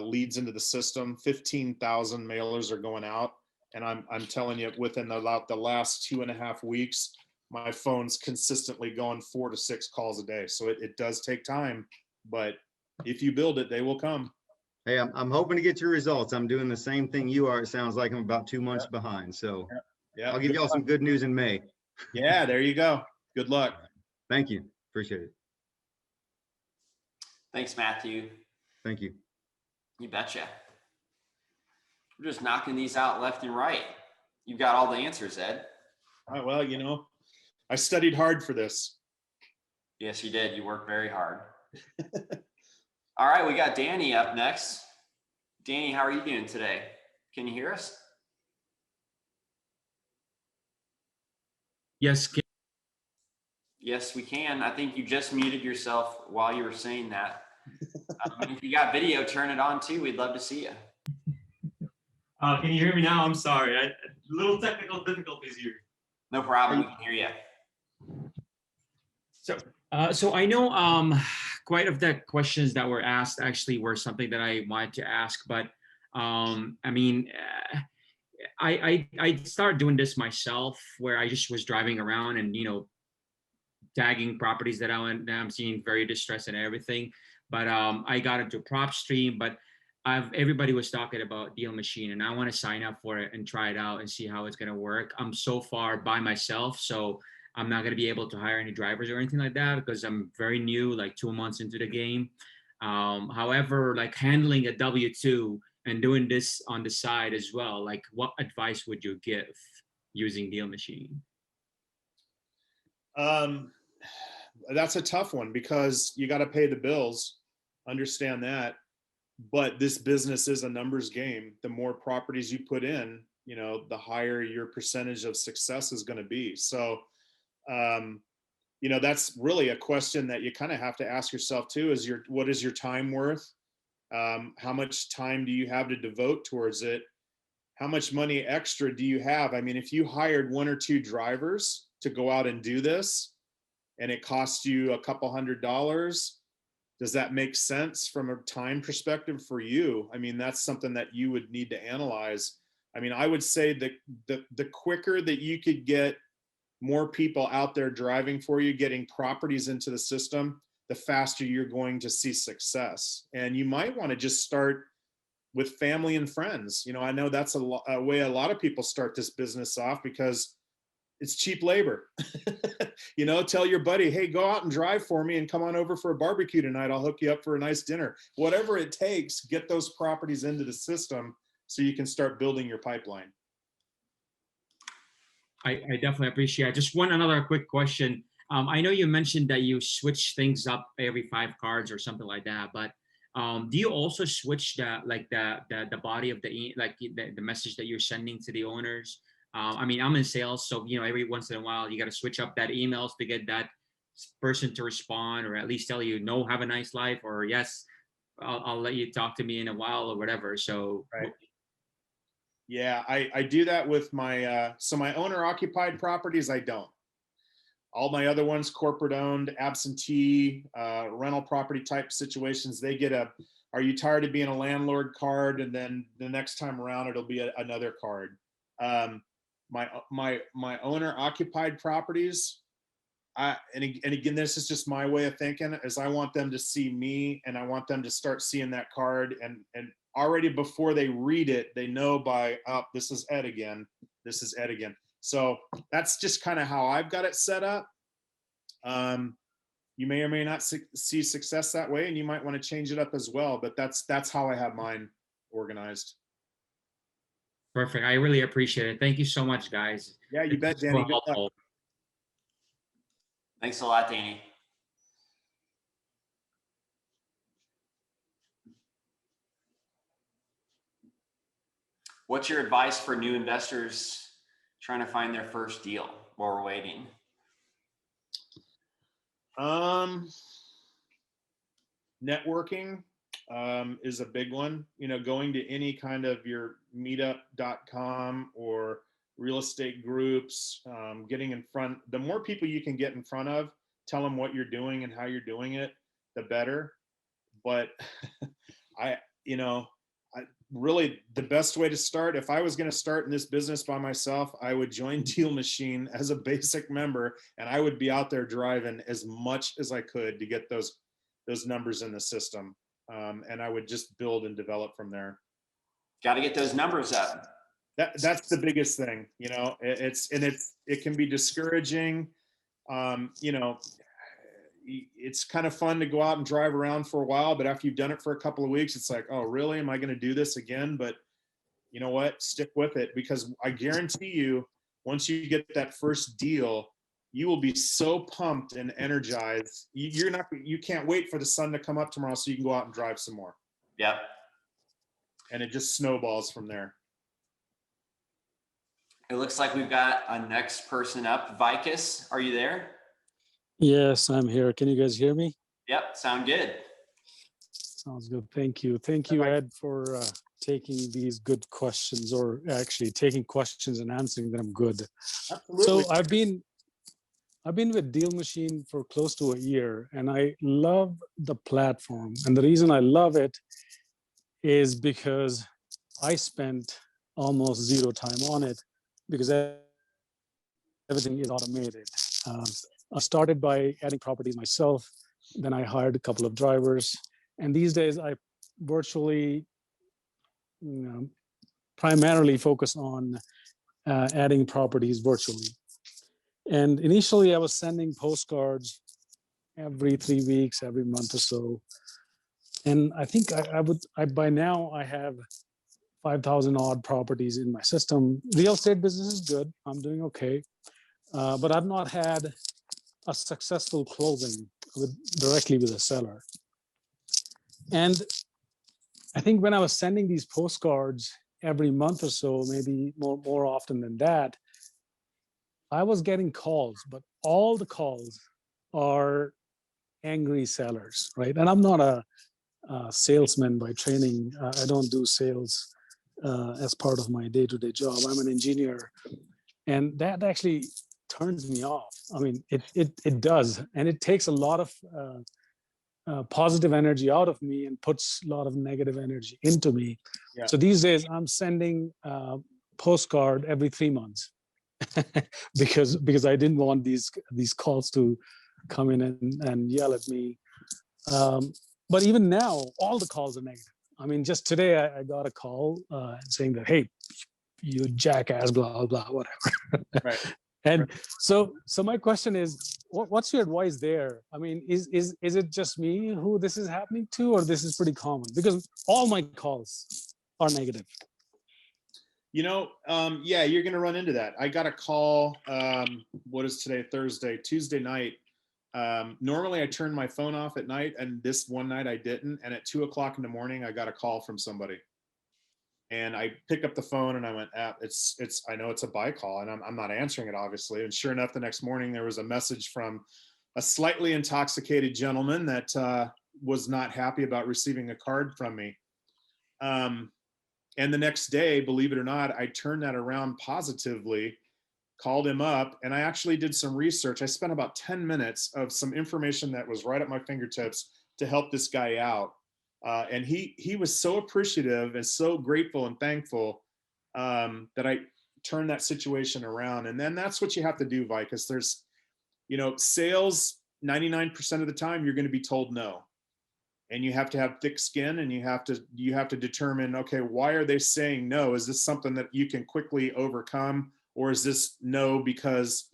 leads into the system. 15,000 mailers are going out, and I'm telling you, within the last 2.5 weeks, my phone's consistently going 4 to 6 calls a day. So it does take time, but if you build it, they will come. Hey, I'm hoping to get your results. I'm doing the same thing you are. It sounds like I'm about 2 months behind. So I'll give y'all some good news in May. Yeah, there you go. Good luck. Thank you. Appreciate it. Thanks, Matthew. Thank you. You betcha. We're just knocking these out left and right. You've got all the answers, Ed. Well, I studied hard for this. Yes, you did. You worked very hard. All right, we got Danny up next. Danny, how are you doing today? Can you hear us? Yes. Yes, we can. I think you just muted yourself while you were saying that. If you got video, turn it on too. We'd love to see you. Can you hear me now? I'm sorry. Little technical difficulties here. No problem. We can hear you. So I know quite of the questions that were asked actually were something that I wanted to ask, but I started doing this myself, where I just was driving around and tagging properties that I'm seeing very distressed and everything. But I got into prop stream, but everybody was talking about DealMachine, and I want to sign up for it and try it out and see how it's going to work. I'm so far by myself, so I'm not going to be able to hire any drivers or anything like that because I'm very new, like 2 months into the game. However, like handling a W-2 and doing this on the side as well, like what advice would you give using DealMachine? That's a tough one because you got to pay the bills. Understand that. But this business is a numbers game. The more properties you put in, you know, the higher your percentage of success is going to be. So, you know, that's really a question that you kind of have to ask yourself too, is what is your time worth? How much time do you have to devote towards it? How much money extra do you have? I mean, if you hired 1 or 2 drivers to go out and do this and it costs you a couple $100, does that make sense from a time perspective for you? I mean, that's something that you would need to analyze. I mean, I would say that the quicker that you could get more people out there driving for you, getting properties into the system, the faster you're going to see success. And you might want to just start with family and friends. You know, I know that's a way a lot of people start this business off because it's cheap labor. You know, tell your buddy, hey, go out and drive for me and come on over for a barbecue tonight. I'll hook you up for a nice dinner. Whatever it takes, get those properties into the system so you can start building your pipeline. I definitely appreciate it. Just another quick question. I know you mentioned that you switch things up every 5 cards or something like that, but do you also switch the body of the message that you're sending to the owners? I mean, I'm in sales, so you know, every once in a while you got to switch up that emails to get that person to respond, or at least tell you, no, have a nice life, or yes, I'll let you talk to me in a while, or whatever. So right. Yeah, I do that with my so my owner occupied properties. I don't. All my other ones, corporate owned, absentee, rental property type situations, they get a, are you tired of being a landlord card? And then the next time around, it'll be another card. My owner occupied properties, and again, this is just my way of thinking, is I want them to see me and I want them to start seeing that card, and already before they read it, they know by, oh, this is Ed again. This is Ed again. So that's just kind of how I've got it set up. You may or may not see success that way, and you might want to change it up as well, but that's how I have mine organized. Perfect. I really appreciate it. Thank you so much, guys. Yeah, you bet, Danny. Good luck. Thanks a lot, Danny. What's your advice for new investors trying to find their first deal while we're waiting? Networking is a big one. You know, going to any kind of your meetup.com or real estate groups, getting in front, the more people you can get in front of, tell them what you're doing and how you're doing it, the better. But really the best way to start, if I was going to start in this business by myself, I would join DealMachine as a basic member, and I would be out there driving as much as I could to get those numbers in the system. And I would just build and develop from there. Got to get those numbers up. That's the biggest thing. You know, it can be discouraging. You know, it's kind of fun to go out and drive around for a while, but after you've done it for a couple of weeks, it's like, oh, really? Am I going to do this again? But you know what? Stick with it, because I guarantee you, once you get that first deal, you will be so pumped and energized. You can't wait for the sun to come up tomorrow so you can go out and drive some more. Yep. And it just snowballs from there. It looks like we've got a next person up. Vicus, are you there? Yes, I'm here. Can you guys hear me? Yep, sound good. Sounds good. Thank you. Thank you, Ed, for taking these good questions, or actually taking questions and answering them good. Absolutely. So I've been with DealMachine for close to a year, and I love the platform. And the reason I love it is because I spent almost zero time on it, because everything is automated. I started by adding properties myself. Then I hired a couple of drivers. And these days I virtually primarily focus on adding properties virtually. And initially, I was sending postcards every 3 weeks, every month or so. And I think by now I have 5,000 odd properties in my system. Real estate business is good. I'm doing okay. But I've not had a successful closing directly with a seller. And I think when I was sending these postcards every month or so, maybe more often than that, I was getting calls, but all the calls are angry sellers, right? And I'm not a salesman by training. I don't do sales as part of my day-to-day job. I'm an engineer, and that actually turns me off. I mean, it does, and it takes a lot of positive energy out of me and puts a lot of negative energy into me. Yeah. So these days, I'm sending postcard every 3 months because I didn't want these calls to come in and yell at me. But even now, all the calls are negative. I mean, just today I got a call saying that, hey, you jackass, blah, blah, blah, whatever. Right. And so my question is, what's your advice there? I mean, is it just me who this is happening to, or this is pretty common? Because all my calls are negative. You know, yeah, you're going to run into that. I got a call, what is today, Thursday, Tuesday night. Normally I turn my phone off at night, and this one night I didn't. And at 2 o'clock in the morning, I got a call from somebody. And I picked up the phone and I went, I know it's a buy call, and I'm not answering it, obviously. And sure enough, the next morning there was a message from a slightly intoxicated gentleman that was not happy about receiving a card from me. And the next day, believe it or not, I turned that around positively, called him up, and I actually did some research. I spent about 10 minutes of some information that was right at my fingertips to help this guy out. And he was so appreciative and so grateful and thankful that I turned that situation around. And then that's what you have to do, Vi, because there's, you know, sales, 99% of the time, you're going to be told no. And you have to have thick skin, and you have to determine, okay, why are they saying no? Is this something that you can quickly overcome? Or is this no because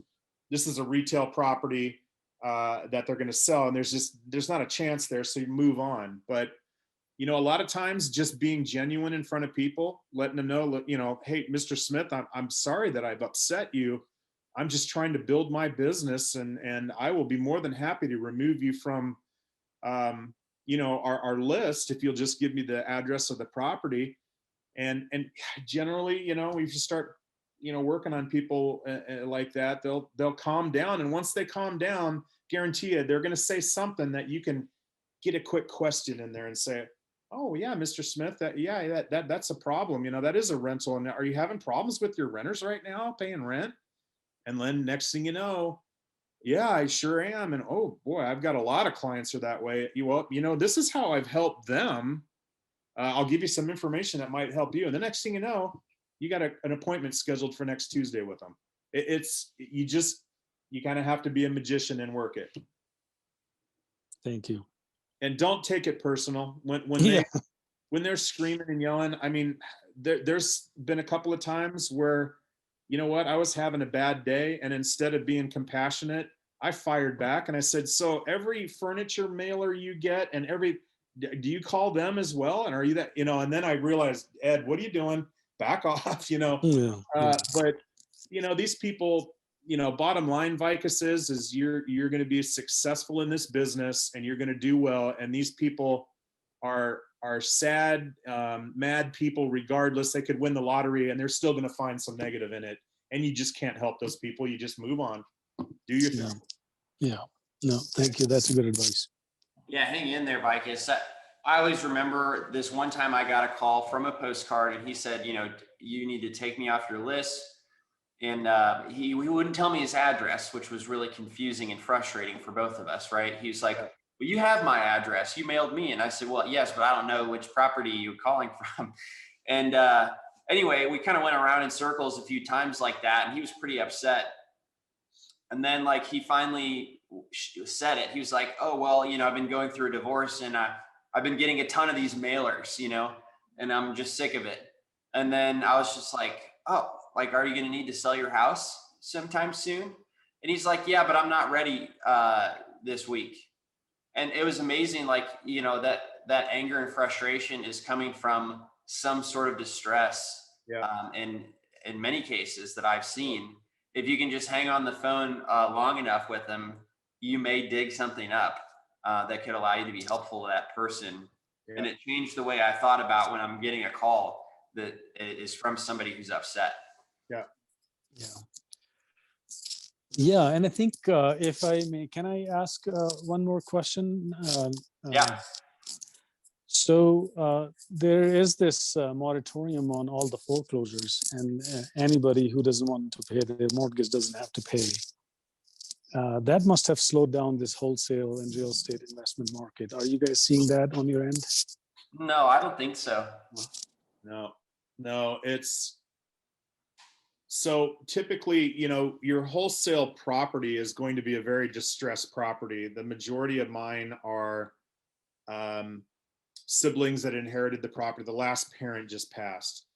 this is a retail property that they're going to sell, and there's not a chance there, so you move on. But you know, a lot of times just being genuine in front of people, letting them know, you know, hey, Mr. Smith, I'm sorry that I've upset you. I'm just trying to build my business, and I will be more than happy to remove you from you know, our list if you'll just give me the address of the property. And generally, you know, if you start, you know, working on people like that, they'll calm down. And once they calm down, guarantee you, they're going to say something that you can get a quick question in there and say, oh yeah, Mr. Smith, that's a problem. You know, that is a rental. And are you having problems with your renters right now paying rent? And then next thing you know, yeah, I sure am. And oh boy, I've got a lot of clients are that way. You know, this is how I've helped them. I'll give you some information that might help you. And the next thing you know, you got an appointment scheduled for next Tuesday with them. You kind of have to be a magician and work it. Thank you. And don't take it personal when they're screaming and yelling. I mean, there's been a couple of times where, you know what, I was having a bad day, and instead of being compassionate, I fired back and I said, so every furniture mailer you get, and do you call them as well? And are you that, you know? And then I realized, Ed, what are you doing? Back off, you know. But you know, these people, you know, bottom line, Vicus, is you're going to be successful in this business, and you're going to do well. And these people are sad, mad people. Regardless, they could win the lottery, and they're still going to find some negative in it. And you just can't help those people. You just move on, do your thing. Yeah. No, thank you. That's a good advice. Yeah, hang in there, Vicus. I always remember this one time I got a call from a postcard, and he said, you know, you need to take me off your list. And he wouldn't tell me his address, which was really confusing and frustrating for both of us, right? He was like, well, you have my address. You mailed me. And I said, well, yes, but I don't know which property you're calling from. And anyway, we kind of went around in circles a few times like that, and he was pretty upset. And then like he finally said it. He was like, oh, well, you know, I've been going through a divorce, and I've been getting a ton of these mailers, you know. and I'm just sick of it. And then I was just like, oh, like, are you going to need to sell your house sometime soon? And he's like, yeah, but I'm not ready this week. And it was amazing. Like, you know, that anger and frustration is coming from some sort of distress. Yeah. In many cases that I've seen, if you can just hang on the phone long enough with them, you may dig something up that could allow you to be helpful to that person. Yeah. And it changed the way I thought about when I'm getting a call that is from somebody who's upset. Yeah. Yeah. Yeah. And I think if I may, can I ask one more question? Yeah. So there is this moratorium on all the foreclosures, and anybody who doesn't want to pay their mortgage doesn't have to pay. That must have slowed down this wholesale and real estate investment market. Are you guys seeing that on your end? No, I don't think so. No, it's so typically, you know, your wholesale property is going to be a very distressed property. The majority of mine are siblings that inherited the property. The last parent just passed,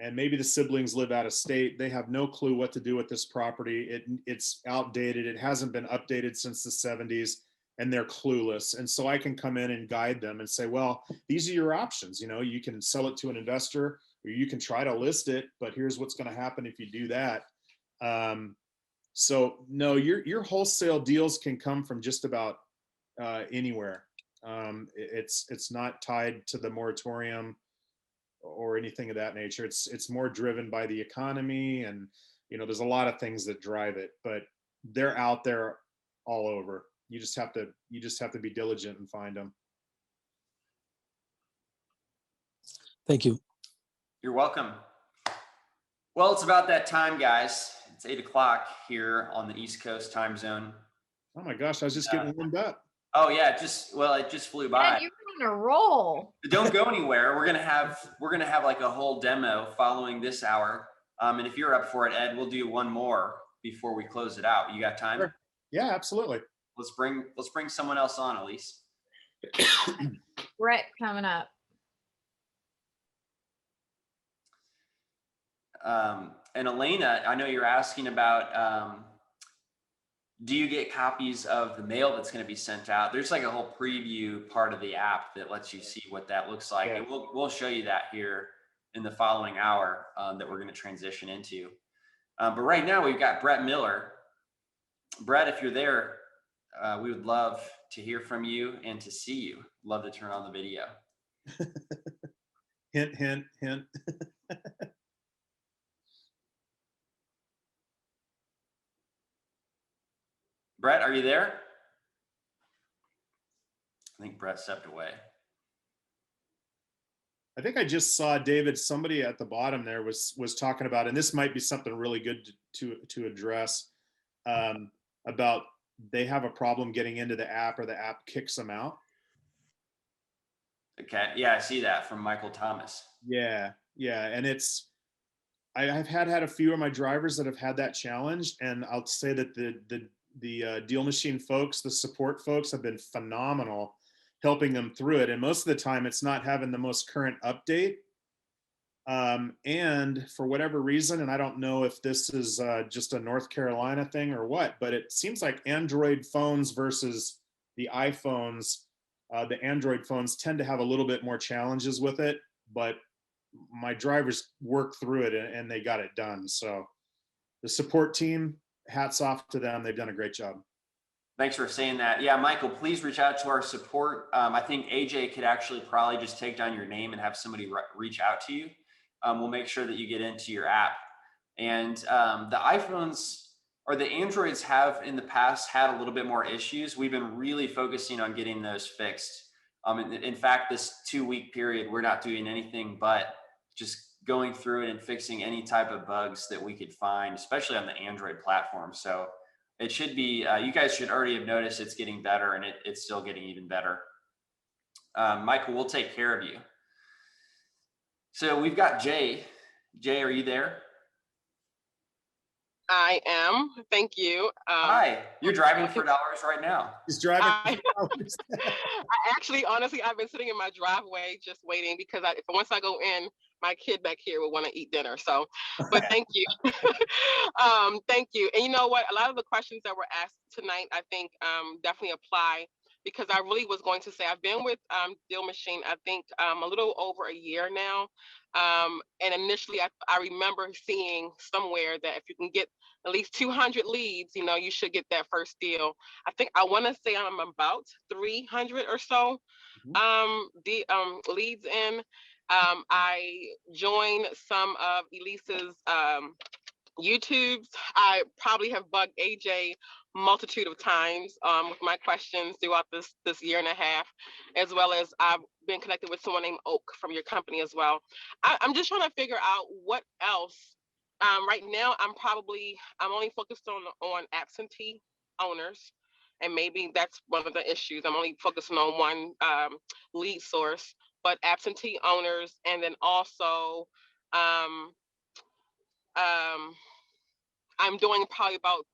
and maybe the siblings live out of state. They have no clue what to do with this property. It's outdated. It hasn't been updated since the 70s, and they're clueless. And so I can come in and guide them and say, well, these are your options. You know, you can sell it to an investor, or you can try to list it, but here's what's going to happen if you do that. So no, your wholesale deals can come from just about anywhere. It's not tied to the moratorium or anything of that nature. It's more driven by the economy, and you know, there's a lot of things that drive it, but they're out there all over. You just have to be diligent and find them. Thank you. You're welcome. Well, it's about that time, guys. It's 8 o'clock here on the East Coast time zone. Oh my gosh, I was just getting warmed up. Oh yeah, it just flew by. Man, you're on a roll. Don't go anywhere. We're gonna have like a whole demo following this hour. And if you're up for it, Ed, we'll do one more before we close it out. You got time? Sure. Yeah, absolutely. Let's bring someone else on, Elise. Brett coming up. And Elena, I know you're asking about, do you get copies of the mail that's going to be sent out? There's like a whole preview part of the app that lets you see what that looks like. Yeah. And we'll show you that here in the following hour that we're going to transition into. But right now we've got Brett Miller. Brett, if you're there, we would love to hear from you and to see you. Love to turn on the video. Hint, hint, hint. Brett, are you there? I think Brett stepped away. I think I just saw David, somebody at the bottom there was talking about, and this might be something really good to address, about they have a problem getting into the app, or the app kicks them out. Okay, yeah, I see that from Michael Thomas. Yeah, and I've had a few of my drivers that have had that challenge, and I'll say that the DealMachine folks, the support folks, have been phenomenal helping them through it. And most of the time it's not having the most current update. And for whatever reason, and I don't know if this is just a North Carolina thing or what, but it seems like Android phones versus the iPhones, the Android phones tend to have a little bit more challenges with it, but my drivers worked through it and they got it done. So the support team, hats off to them. They've done a great job. Thanks for saying that. Yeah, Michael, please reach out to our support. I think AJ could actually probably just take down your name and have somebody reach out to you. We'll make sure that you get into your app. And the iPhones or the Androids have in the past had a little bit more issues. We've been really focusing on getting those fixed. In fact, this 2-week period, we're not doing anything but just going through it and fixing any type of bugs that we could find, especially on the Android platform. So it should be, you guys should already have noticed it's getting better, and it's still getting even better. Michael, we'll take care of you. So we've got Jay. Jay, are you there? I am. Thank you. Hi, you're driving for dollars right now. He's driving. I, I actually, honestly, I've been sitting in my driveway just waiting because once I go in, my kid back here will want to eat dinner. So, but thank you. Thank you. And you know what? A lot of the questions that were asked tonight, I think definitely apply, because I really was going to say I've been with DealMachine, I think a little over a year now. And initially, I remember seeing somewhere that if you can get at least 200 leads, you know, you should get that first deal. I think I want to say I'm about 300 or so leads in. I joined some of Elise's YouTubes. I probably have bugged AJ multitude of times with my questions throughout this year and a half, as well as I've been connected with someone named Oak from your company as well. I'm just trying to figure out what else. Right now, I'm only focused on absentee owners, and maybe that's one of the issues. I'm only focusing on one lead source, but absentee owners, and then also I'm doing probably about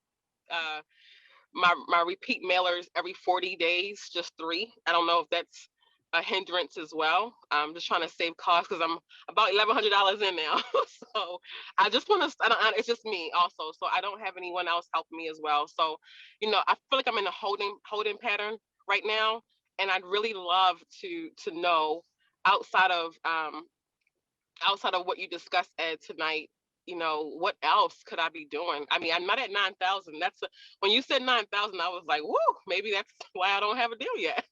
my repeat mailers every 40 days, just 3. I don't know if that's a hindrance as well. I'm just trying to save costs because I'm about $1,100 in now. So I just want to, it's just me also. So I don't have anyone else helping me as well. So, you know, I feel like I'm in a holding pattern right now. And I'd really love to know outside of what you discussed, Ed, tonight, you know, what else could I be doing? I mean, I'm not at 9,000. When you said 9,000, I was like, whoo, maybe that's why I don't have a deal yet.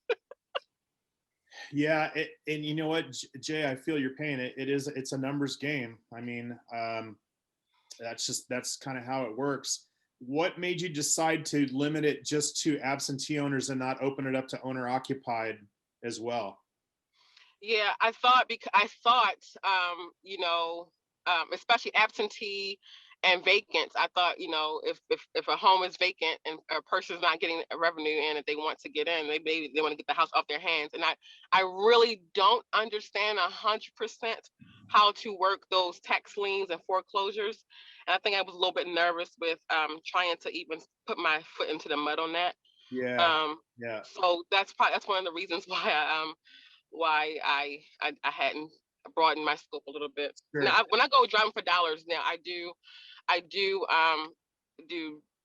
Yeah, and you know what, Jay, I feel your pain. It's a numbers game. I mean, that's kind of how it works. What made you decide to limit it just to absentee owners and not open it up to owner occupied as well? Yeah, I thought, you know, especially absentee and vacant. I thought, you know, if a home is vacant and a person's not getting a revenue in that they want to get in, they want to get the house off their hands. And I really don't understand 100% how to work those tax liens and foreclosures. And I think I was a little bit nervous with trying to even put my foot into the mud on that. Yeah. Yeah. So that's one of the reasons why I hadn't broadened my scope a little bit. Sure. Now, when I go driving for dollars, now I do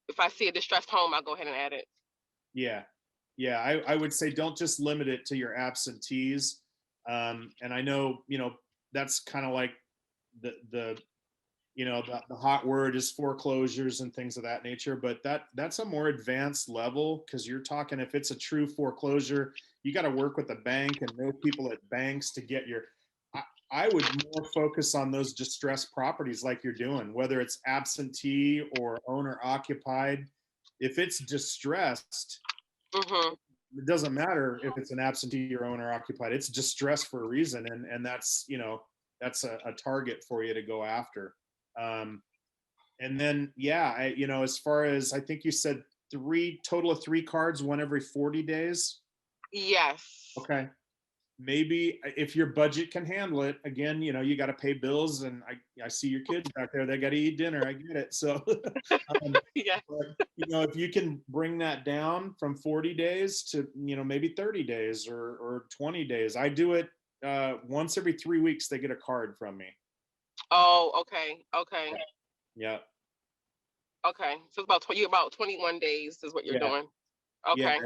if I see a distressed home, I'll go ahead and add it. Yeah. Yeah. I would say don't just limit it to your absentees. And I know, you know, that's kind of like the hot word is foreclosures and things of that nature, but that's a more advanced level, because you're talking, if it's a true foreclosure, you got to work with the bank and know people at banks to get I would more focus on those distressed properties like you're doing, whether it's absentee or owner occupied. If it's distressed, it doesn't matter if it's an absentee or owner occupied, it's distressed for a reason. And that's, you know, that's a target for you to go after. And then, yeah, you know, as far as, I think you said total of 3 cards, one every 40 days. Yes. Okay. Maybe if your budget can handle it, again, you know, you got to pay bills, and I see your kids back there, they got to eat dinner. I get it. So, yeah. But, you know, if you can bring that down from 40 days to, you know, maybe 30 days or 20 days, I do it once every 3 weeks, they get a card from me. Oh, okay. Okay. Yeah. Okay. So it's about 21 days is what you're doing. Okay. Yeah.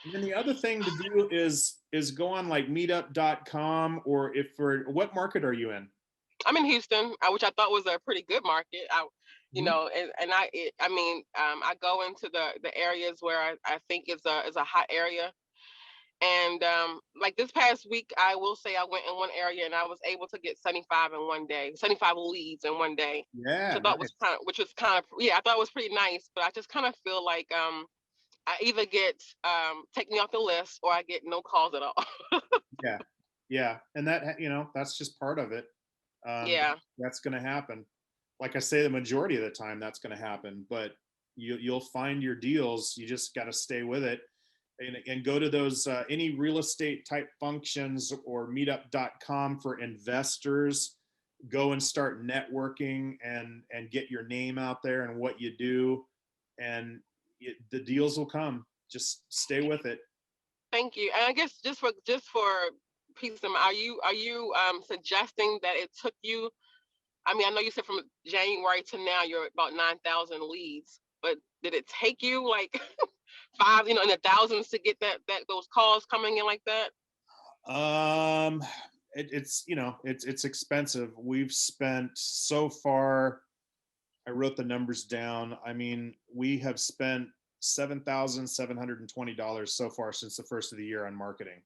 And then the other thing to do is go on like meetup.com, or what market are you in? I'm in Houston, which I thought was a pretty good market. You know, I go into the areas where I think is a hot area. And like this past week, I will say I went in one area and I was able to get 75 in one day, 75 leads in one day. Yeah. So I thought was I thought it was pretty nice, but I just kind of feel like I either get take me off the list or I get no calls at all. Yeah. Yeah. And that, you know, that's just part of it. Yeah. That's going to happen. Like I say, the majority of the time that's going to happen, but you'll find your deals. You just got to stay with it. And go to those any real estate type functions or meetup.com for investors. go and start networking and get your name out there and what you do, and the deals will come. Just stay with it. Thank you. And I guess just for peace of mind, are you suggesting that it took you? I mean, I know you said from January to now you're about 9,000 leads, but did it take you like five, in the thousands to get that those calls coming in like that? It's expensive. We've spent so far, I wrote the numbers down. I mean, we have spent $7,720 so far since the first of the year on marketing.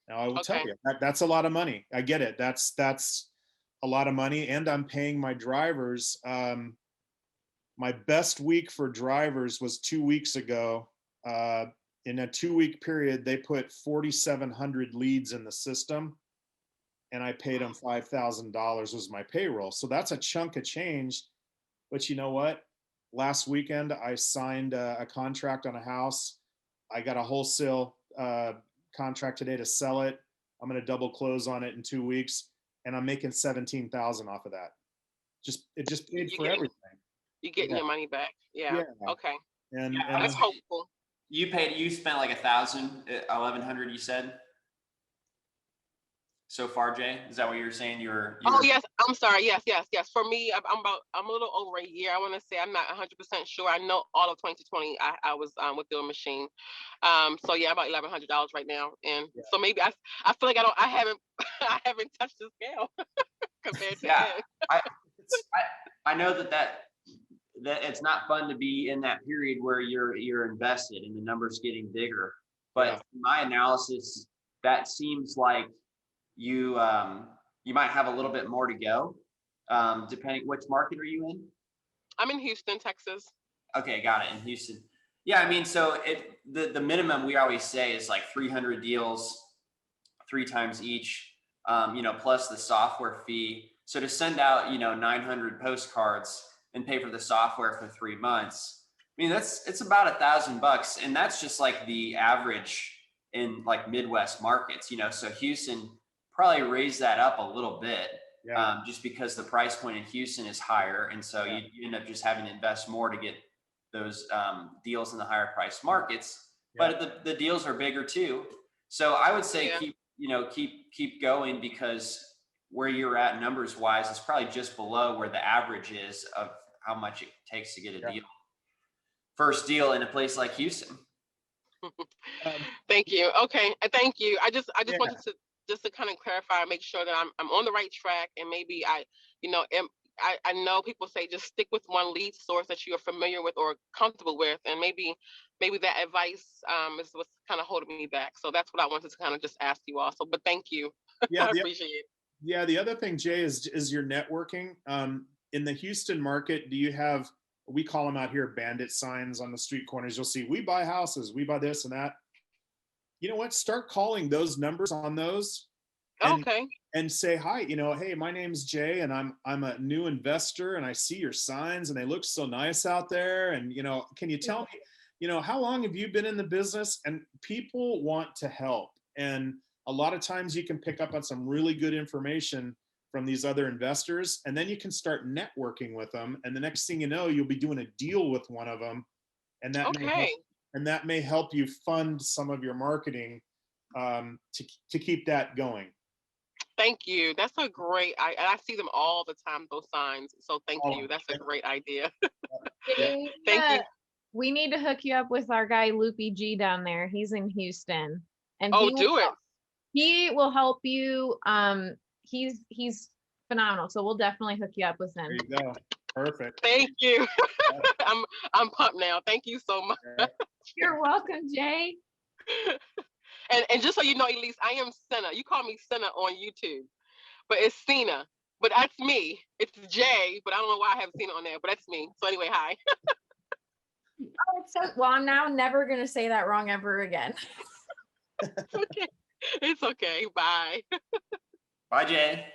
Now I will tell you that's a lot of money. I get it. That's a lot of money, and I'm paying my drivers. My best week for drivers was 2 weeks ago. In a 2-week period, they put 4,700 leads in the system, and I paid them $5,000 was my payroll. So that's a chunk of change. But you know what? Last weekend, I signed a contract on a house. I got a wholesale contract today to sell it. I'm going to double close on it in 2 weeks, and I'm making $17,000 off of that. It just paid for everything. You're getting your money back. Yeah. Okay. And that's hopeful. You spent like 1,100, you said? So far, Jay? Is that what you're saying? Oh, yes. I'm sorry. Yes. For me, I'm a little over a year. I want to say I'm not 100% sure. I know all of 2020 I was with DealMachine. So yeah, about $1,100 right now. And so maybe I feel like I haven't touched the scale compared to Ed. I know that it's not fun to be in that period where you're invested and the numbers getting bigger. But my analysis, that seems like you might have a little bit more to go, depending. Which market are you in? I'm in Houston, Texas. Okay, got it. In Houston. Yeah, I mean, so the minimum we always say is like 300 deals, 3 times each, plus the software fee. So to send out 900 postcards and pay for the software for 3 months, I mean it's about $1,000, and that's just like the average in like Midwest markets. So Houston probably raise that up a little bit, just because the price point in Houston is higher. And so you end up just having to invest more to get those deals in the higher price markets, but the deals are bigger too. So I would say keep going, because where you're at numbers wise is probably just below where the average is of how much it takes to get a deal. First deal in a place like Houston. Thank you. Okay. Thank you. I just wanted to kind of clarify, make sure that I'm on the right track, and maybe I know people say just stick with one lead source that you're familiar with or comfortable with, and maybe that advice is what's kind of holding me back. So that's what I wanted to kind of just ask you also. But thank you. I appreciate it. Yeah, the other thing, Jay, is your networking. In the Houston market, do you have, we call them out here bandit signs on the street corners? You'll see, we buy houses, we buy this and that. You know what? Start calling those numbers on those. And say, hi, hey, my name's Jay, and I'm a new investor, and I see your signs and they look so nice out there. And, can you tell me, how long have you been in the business? And people want to help. And a lot of times you can pick up on some really good information from these other investors, and then you can start networking with them. And the next thing you know, you'll be doing a deal with one of them. And that may help you fund some of your marketing to keep that going. Thank you. That's a great, I see them all the time, those signs. So thank you. That's a great idea. Thank you. We need to hook you up with our guy, Loopy G, down there. He's in Houston. And he will help you. He's phenomenal. So we'll definitely hook you up with him. There you go. Perfect. Thank you. I'm pumped now. Thank you so much. You're welcome, Jay. And just so you know, Elise, I am Senna. You call me Senna on YouTube, but it's Cena. But that's me. It's Jay, but I don't know why I have Cena on there, but that's me. So anyway, hi. Well, I'm now never going to say that wrong ever again. Okay. It's okay. Bye. Bye, Jay.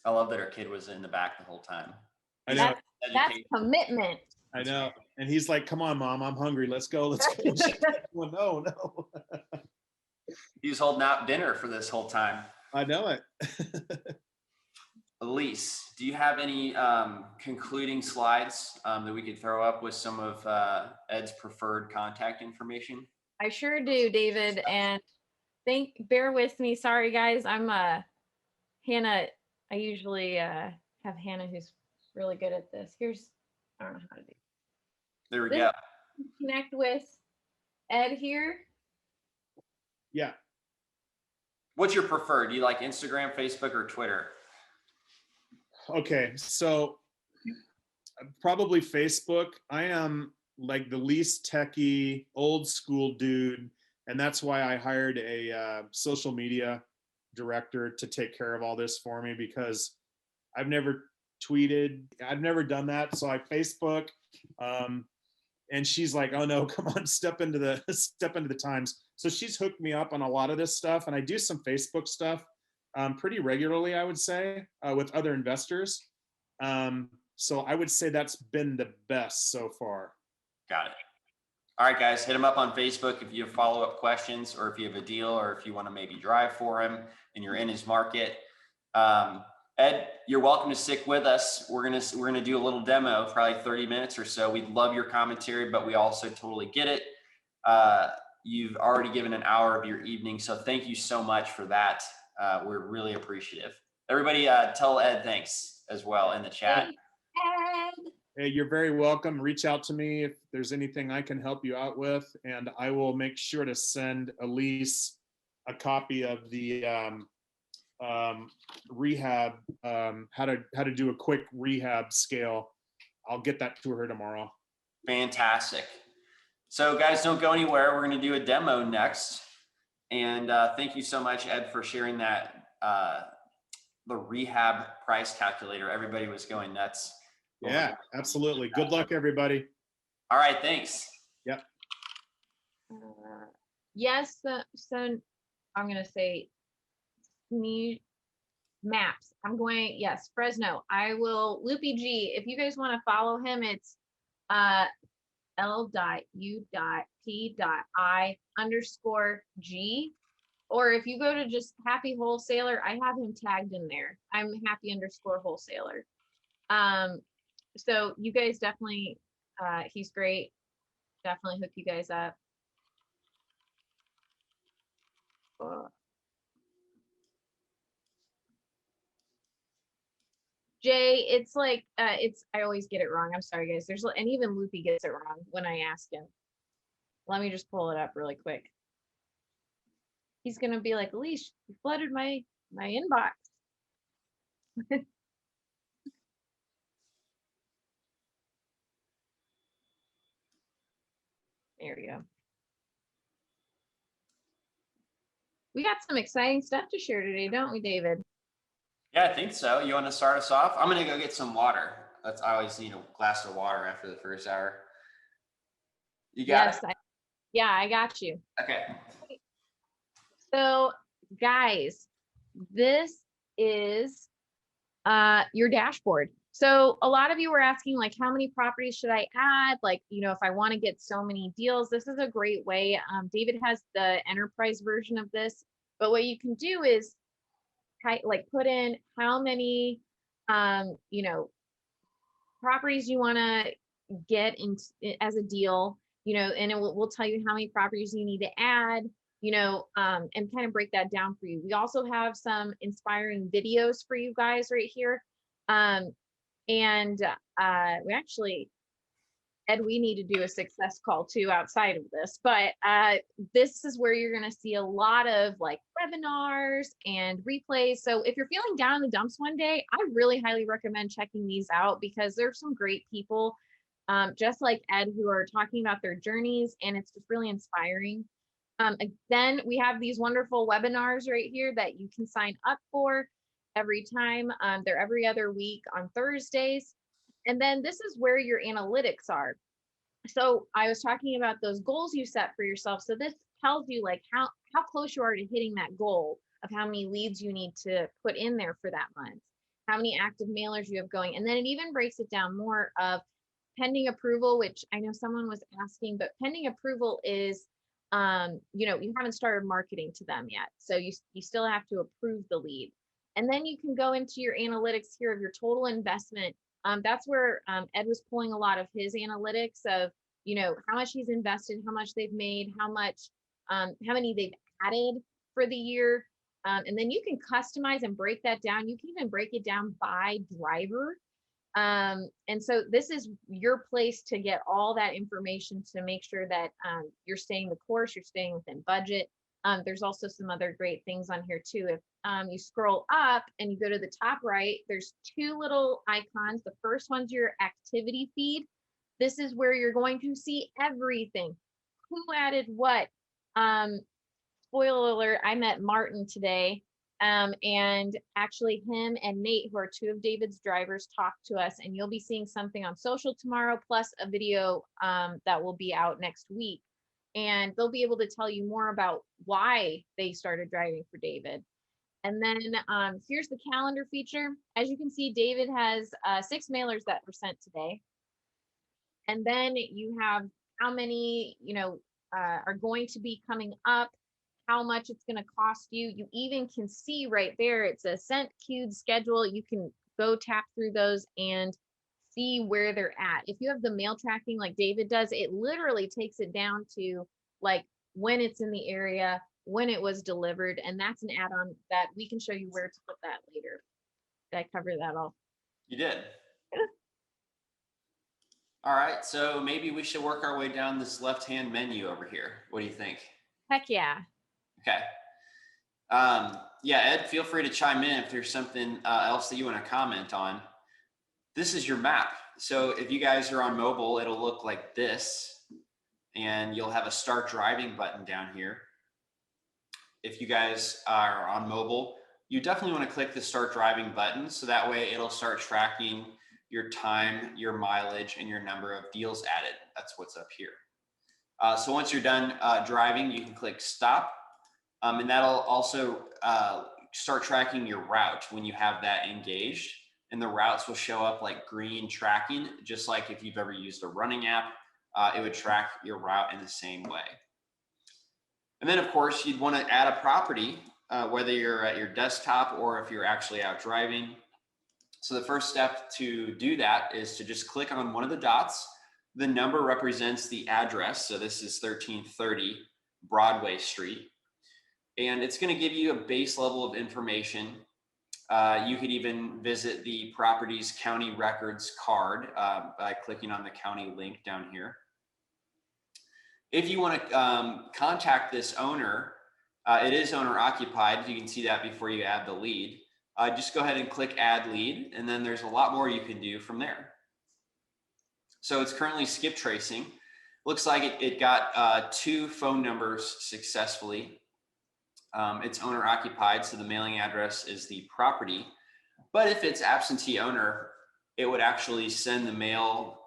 I love that her kid was in the back the whole time. I know. That's commitment. I know. And he's like, come on, Mom, I'm hungry. Let's go. Well, no. He was holding out dinner for this whole time. I know it. Elise, do you have any concluding slides that we could throw up with some of Ed's preferred contact information? I sure do, David. And bear with me. Sorry, guys. I'm Hannah. I usually have Hannah, who's really good at this. I don't know how to do. There we go. Connect with Ed here. Yeah. What's your preferred? Do you like Instagram, Facebook, or Twitter? Okay, so probably Facebook. I am like the least techie, old school dude, and that's why I hired a social media director to take care of all this for me, because I've never tweeted, I've never done that. So I Facebook, and she's like, "Oh no, come on, step into the times." So she's hooked me up on a lot of this stuff, and I do some Facebook stuff pretty regularly, I would say, with other investors. So I would say that's been the best so far. Got it. All right, guys, hit him up on Facebook if you have follow-up questions, or if you have a deal, or if you want to maybe drive for him and you're in his market. Ed, you're welcome to stick with us. We're gonna do a little demo, probably 30 minutes or so. We'd love your commentary, but we also totally get it. You've already given an hour of your evening, so thank you so much for that. We're really appreciative. Everybody, tell Ed thanks as well in the chat. Hey, Ed. Hey, you're very welcome. Reach out to me if there's anything I can help you out with, and I will make sure to send Elise a copy of the rehab, how to do a quick rehab scale. I'll get that to her tomorrow. Fantastic. So guys, don't go anywhere. We're going to do a demo next. And thank you so much, Ed, for sharing that, the rehab price calculator. Everybody was going nuts. Yeah, absolutely. Good luck, everybody. All right, thanks. Yep. Yes, so I'm going to say maps. I'm going, yes, Fresno. I will, Loopy G, if you guys want to follow him, it's L.U.P.I_G. Or if you go to just Happy Wholesaler, I have him tagged in there. I'm happy_wholesaler. So you guys definitely, he's great. Definitely hook you guys up. Jay, it's like, I always get it wrong. I'm sorry, guys. And even Loopy gets it wrong when I ask him. Let me just pull it up really quick. He's going to be like, Elise, you flooded my inbox. There we go. We got some exciting stuff to share today, don't we, David? Yeah, I think so. You want to start us off? I'm going to go get some water. I always need a glass of water after the first hour. You got it? Yeah, I got you. Okay. So, guys, this is your dashboard. So a lot of you were asking, like, how many properties should I add? Like, if I want to get so many deals, this is a great way. David has the enterprise version of this, but what you can do is put in how many, properties you want to get as a deal, and we'll tell you how many properties you need to add, and kind of break that down for you. We also have some inspiring videos for you guys right here. We actually, Ed, we need to do a success call too outside of this, but this is where you're going to see a lot of like webinars and replays. So if you're feeling down in the dumps one day, I really highly recommend checking these out, because there's some great people just like Ed who are talking about their journeys, and it's just really inspiring. Then we have these wonderful webinars right here that you can sign up for every time. They're every other week on Thursdays. And then this is where your analytics are. So I was talking about those goals you set for yourself. So this tells you like how close you are to hitting that goal of how many leads you need to put in there for that month, how many active mailers you have going. And then it even breaks it down more of pending approval, which I know someone was asking, but pending approval is you know, you haven't started marketing to them yet. So you still have to approve the lead. And then you can go into your analytics here of your total investment. That's where Ed was pulling a lot of his analytics of, you know, how much he's invested, how much they've made, how many they've added for the year. And then you can customize and break that down. You can even break it down by driver. And so this is your place to get all that information to make sure that you're staying the course, you're staying within budget. There's also some other great things on here too. If you scroll up and you go to the top right, there's two little icons. The first one's your activity feed. This is where you're going to see everything. Who added what? Spoiler alert, I met Martin today. And actually him and Nate, who are two of David's drivers, talked to us, and you'll be seeing something on social tomorrow, plus a video that will be out next week. And they'll be able to tell you more about why they started driving for David. And then here's the calendar feature. As you can see, David has 6 mailers that were sent today. And then you have how many, you know, are going to be coming up, how much it's going to cost you. You even can see right there, it's a sent queued schedule. You can go tap through those and see where they're at. If you have the mail tracking like David does, it literally takes it down to like when it's in the area, when it was delivered. And that's an add-on that we can show you where to put that later. Did I cover that all? You did. All right, so maybe we should work our way down this left-hand menu over here. What do you think? Heck yeah. Okay. Yeah, Ed, feel free to chime in if there's something else that you want to comment on. This is your map. So if you guys are on mobile, it'll look like this, and you'll have a start driving button down here. If you guys are on mobile, you definitely want to click the start driving button, so that way it'll start tracking your time, your mileage, and your number of deals added. That's what's up here. So once you're done driving, you can click stop. And that'll also start tracking your route when you have that engaged. And the routes will show up like green tracking, just like if you've ever used a running app, it would track your route in the same way. And then of course, you'd want to add a property, whether you're at your desktop or if you're actually out driving. So the first step to do that is to just click on one of the dots. The number represents the address. So this is 1330 Broadway Street. And it's going to give you a base level of information. You could even visit the property's county records card by clicking on the county link down here. If you want to contact this owner, it is owner occupied. You can see that before you add the lead. Just go ahead and click add lead, and then there's a lot more you can do from there. So it's currently skip tracing. Looks like it got 2 phone numbers successfully. It's owner occupied, so the mailing address is the property. But if it's absentee owner, it would actually send the mail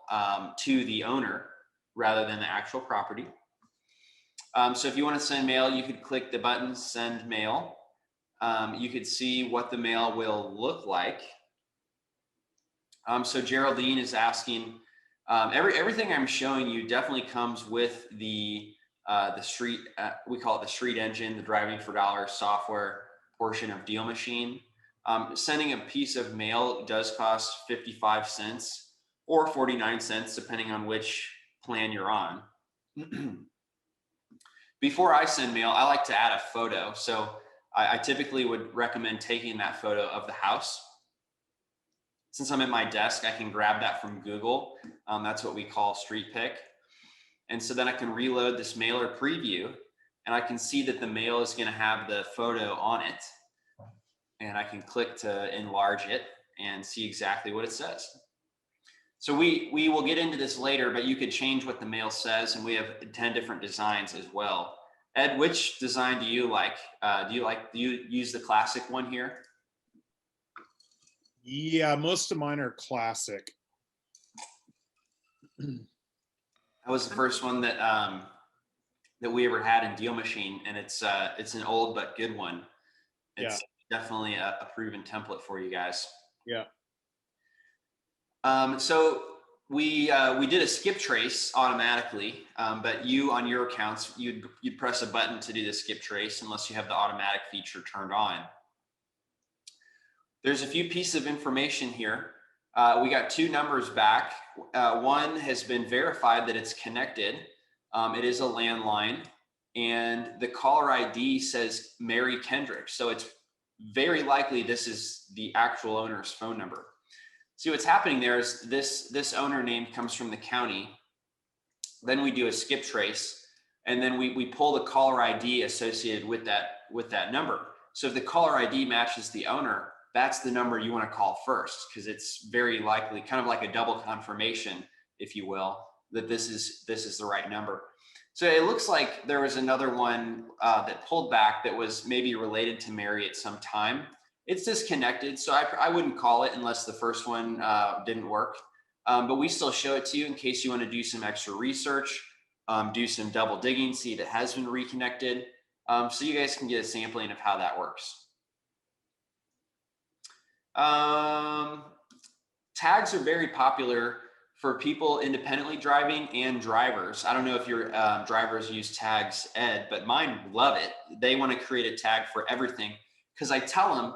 to the owner rather than the actual property. So if you want to send mail, you could click the button send mail. You could see what the mail will look like. So Geraldine is asking, everything I'm showing you definitely comes with the street, we call it the street engine, the driving for dollars software portion of DealMachine. Sending a piece of mail does cost 55 cents or 49 cents, depending on which plan you're on. Before I send mail, I like to add a photo. So I typically would recommend taking that photo of the house. Since I'm at my desk, I can grab that from Google. That's what we call Street Pick. And so then I can reload this mailer preview, and I can see that the mail is going to have the photo on it. And I can click to enlarge it and see exactly what it says. So we will get into this later, but you could change what the mail says, and we have 10 different designs as well. Ed, which design do you like? Do you use the classic one here? Yeah, most of mine are classic. That was the first one that that we ever had in DealMachine, and it's an old but good one. It's definitely a proven template for you guys. Yeah. So we did a skip trace automatically, but you on your accounts, you'd press a button to do the skip trace unless you have the automatic feature turned on. There's a few pieces of information here. We got 2 numbers back. One has been verified that it's connected. It is a landline, and the caller ID says Mary Kendrick. So it's very likely this is the actual owner's phone number. See, what's happening there is this owner name comes from the county. Then we do a skip trace, and then we pull the caller ID associated with that number. So if the caller ID matches the owner, that's the number you want to call first, because it's very likely, kind of like a double confirmation, if you will, that this is the right number. So it looks like there was another one that pulled back that was maybe related to Mary at some time. It's disconnected, so I wouldn't call it unless the first one didn't work. But we still show it to you in case you want to do some extra research, do some double digging, see if it has been reconnected. So you guys can get a sampling of how that works. Tags are very popular for people independently driving and drivers. I don't know if your drivers use tags, Ed, but mine love it. They want to create a tag for everything, because I tell them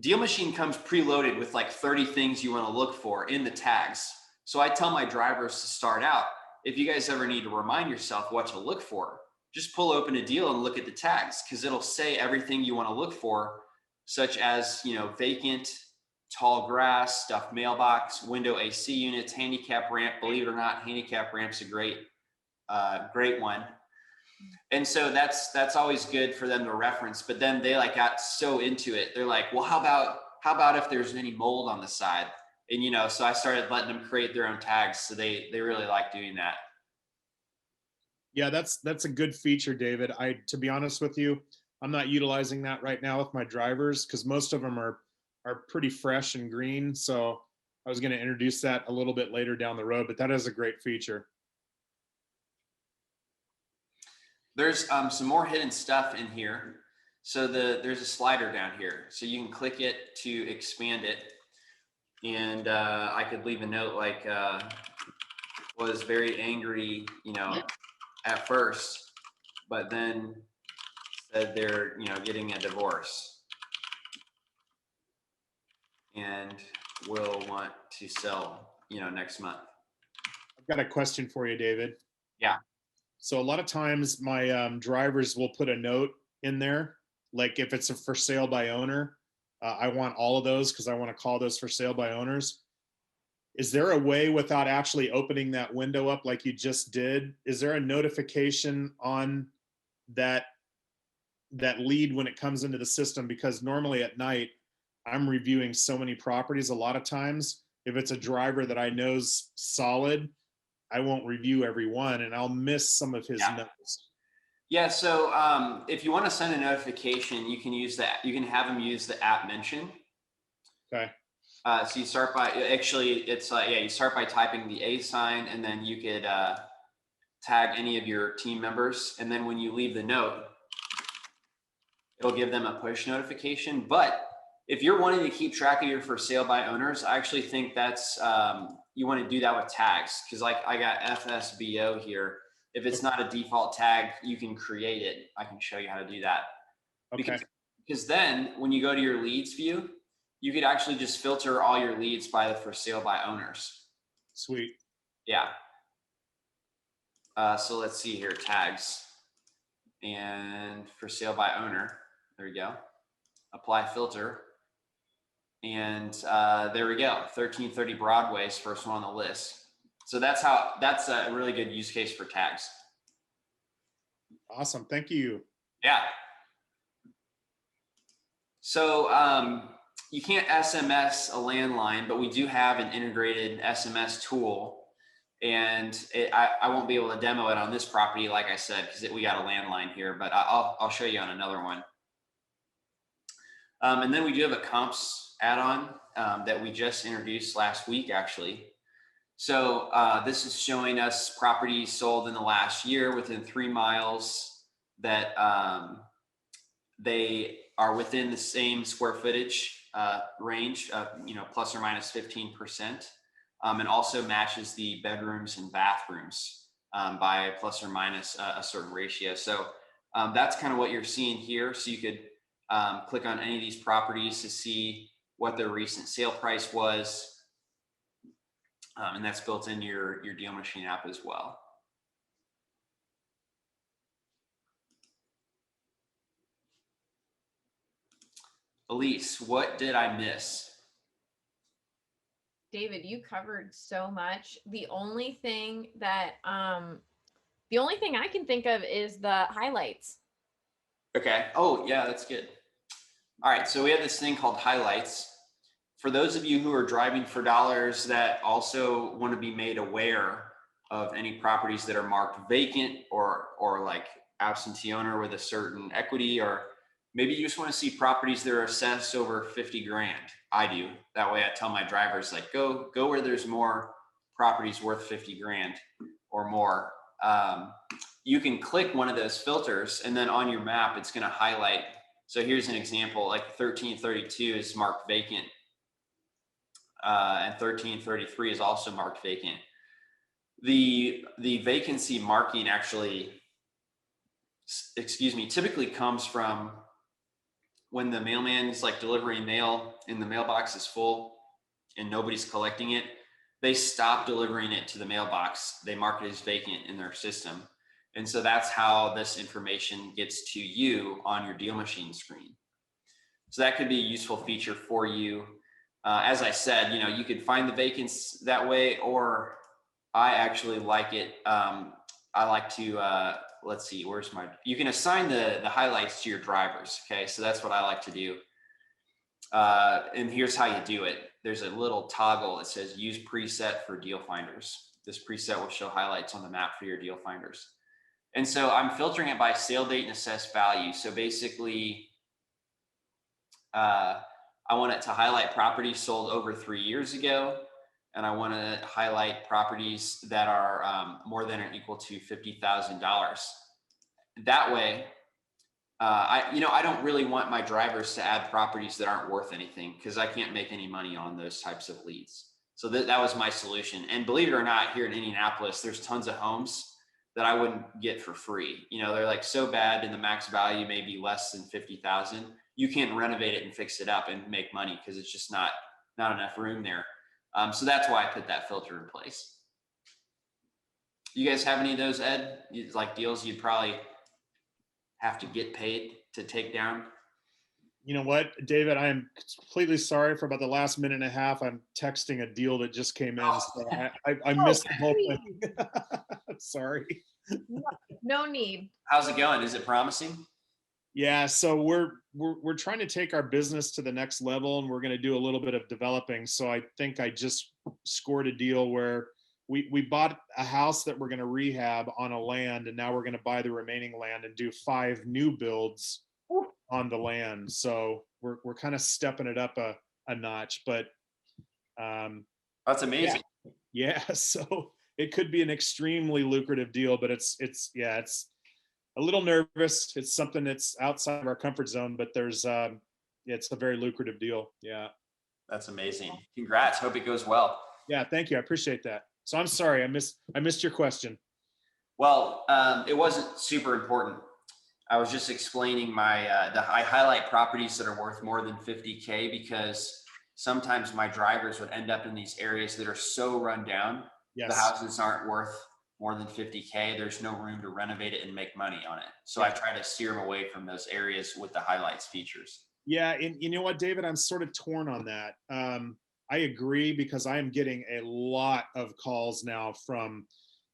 DealMachine comes preloaded with like 30 things you want to look for in the tags. So I tell my drivers to start out, if you guys ever need to remind yourself what to look for, just pull open a deal and look at the tags, because it'll say everything you want to look for, such as, you know, vacant, tall grass, stuffed mailbox, window AC units, handicap ramp. Believe it or not, handicap ramp's a great one. And so that's always good for them to reference. But then they like got so into it. They're like, well, how about if there's any mold on the side? And, you know, so I started letting them create their own tags. So they really like doing that. Yeah, that's a good feature, David. To be honest with you, I'm not utilizing that right now with my drivers, because most of them are pretty fresh and green. So I was going to introduce that a little bit later down the road, but that is a great feature. There's some more hidden stuff in here. So there's a slider down here. So you can click it to expand it. And I could leave a note like, was very angry, you know, at first, but then said they're, you know, getting a divorce and will want to sell, you know, next month. I've got a question for you, David. Yeah. So a lot of times my drivers will put a note in there, like if it's a for sale by owner, I want all of those because I want to call those for sale by owners. Is there a way, without actually opening that window up like you just did, is there a notification on that lead when it comes into the system? Because normally at night, I'm reviewing so many properties. A lot of times, if it's a driver that I know's solid, I won't review every one and I'll miss some of his notes. Yeah, so if you want to send a notification, you can use that. You can have them use the app mention. Okay. So you start by, actually, it's you start by typing the A sign, and then you could tag any of your team members. And then when you leave the note, it'll give them a push notification. But if you're wanting to keep track of your for sale by owners, I actually think that's, you want to do that with tags. Because like I got FSBO here. If it's not a default tag, you can create it. I can show you how to do that. Okay. Because then when you go to your leads view, you could actually just filter all your leads by the for sale by owners. Sweet. Yeah. So let's see here, tags and for sale by owner. There we go. Apply filter. And there we go. 1330 Broadway is first one on the list. So that's a really good use case for tags. Awesome. Thank you. Yeah. So you can't SMS a landline, but we do have an integrated SMS tool. And I won't be able to demo it on this property, like I said, because we got a landline here, but I'll show you on another one. And then we do have a comps add-on that we just introduced last week, actually. So this is showing us properties sold in the last year within 3 miles that they are within the same square footage range, plus or minus 15%. and also matches the bedrooms and bathrooms by plus or minus a certain ratio. So that's kind of what you're seeing here. So you could click on any of these properties to see what their recent sale price was. And that's built into your DealMachine app as well. Elise, what did I miss? David, you covered so much. The only thing that I can think of is the highlights. Okay. Oh, yeah, that's good. All right. So we have this thing called highlights. For those of you who are driving for dollars that also want to be made aware of any properties that are marked vacant or like absentee owner with a certain equity, or maybe you just want to see properties that are assessed over 50 grand. I do. That way I tell my drivers, like, go where there's more properties worth 50 grand or more. You can click one of those filters, and then on your map, it's going to highlight. So here's an example, like 1332 is marked vacant. And 1333 is also marked vacant. The vacancy marking actually, typically comes from when the mailman is like delivering mail and the mailbox is full and nobody's collecting it. They stop delivering it to the mailbox. They mark it as vacant in their system. And so that's how this information gets to you on your DealMachine screen. So that could be a useful feature for you. As I said, you could find the vacants that way, or I actually like it. I like to, let's see, you can assign the highlights to your drivers. Okay. So that's what I like to do. And here's how you do it. There's a little toggle that says use preset for deal finders. This preset will show highlights on the map for your deal finders. And so I'm filtering it by sale date and assessed value. So basically, I want it to highlight properties sold over 3 years ago. And I want to highlight properties that are more than or equal to $50,000. That way, I don't really want my drivers to add properties that aren't worth anything, because I can't make any money on those types of leads. So that was my solution. And believe it or not, here in Indianapolis, there's tons of homes that I wouldn't get for free. They're like so bad, and the max value may be less than 50,000. You can't renovate it and fix it up and make money because it's just not enough room there. So that's why I put that filter in place. You guys have any of those, Ed? Like deals you'd probably have to get paid to take down? You know what, David, I am completely sorry for about the last minute and a half. I'm texting a deal that just came in. So I missed the whole thing. Sorry. No need. How's it going? Is it promising? Yeah, so we're trying to take our business to the next level, and we're going to do a little bit of developing. So I think I just scored a deal where we bought a house that we're going to rehab on a land, and now we're going to buy the remaining land and do 5 new builds on the land. So we're kind of stepping it up a notch, but that's amazing. Yeah, so it could be an extremely lucrative deal, but it's a little nervous. It's something that's outside of our comfort zone, but it's a very lucrative deal. Yeah. That's amazing. Congrats. Hope it goes well. Yeah. Thank you. I appreciate that. So I'm sorry. I missed your question. Well, it wasn't super important. I was just explaining I highlight properties that are worth more than 50K because sometimes my drivers would end up in these areas that are so run down. Yes. The houses aren't worth more than 50K. There's no room to renovate it and make money on it. So I try to steer them away from those areas with the highlights features. Yeah. And you know what, David, I'm sort of torn on that. I agree, because I am getting a lot of calls now from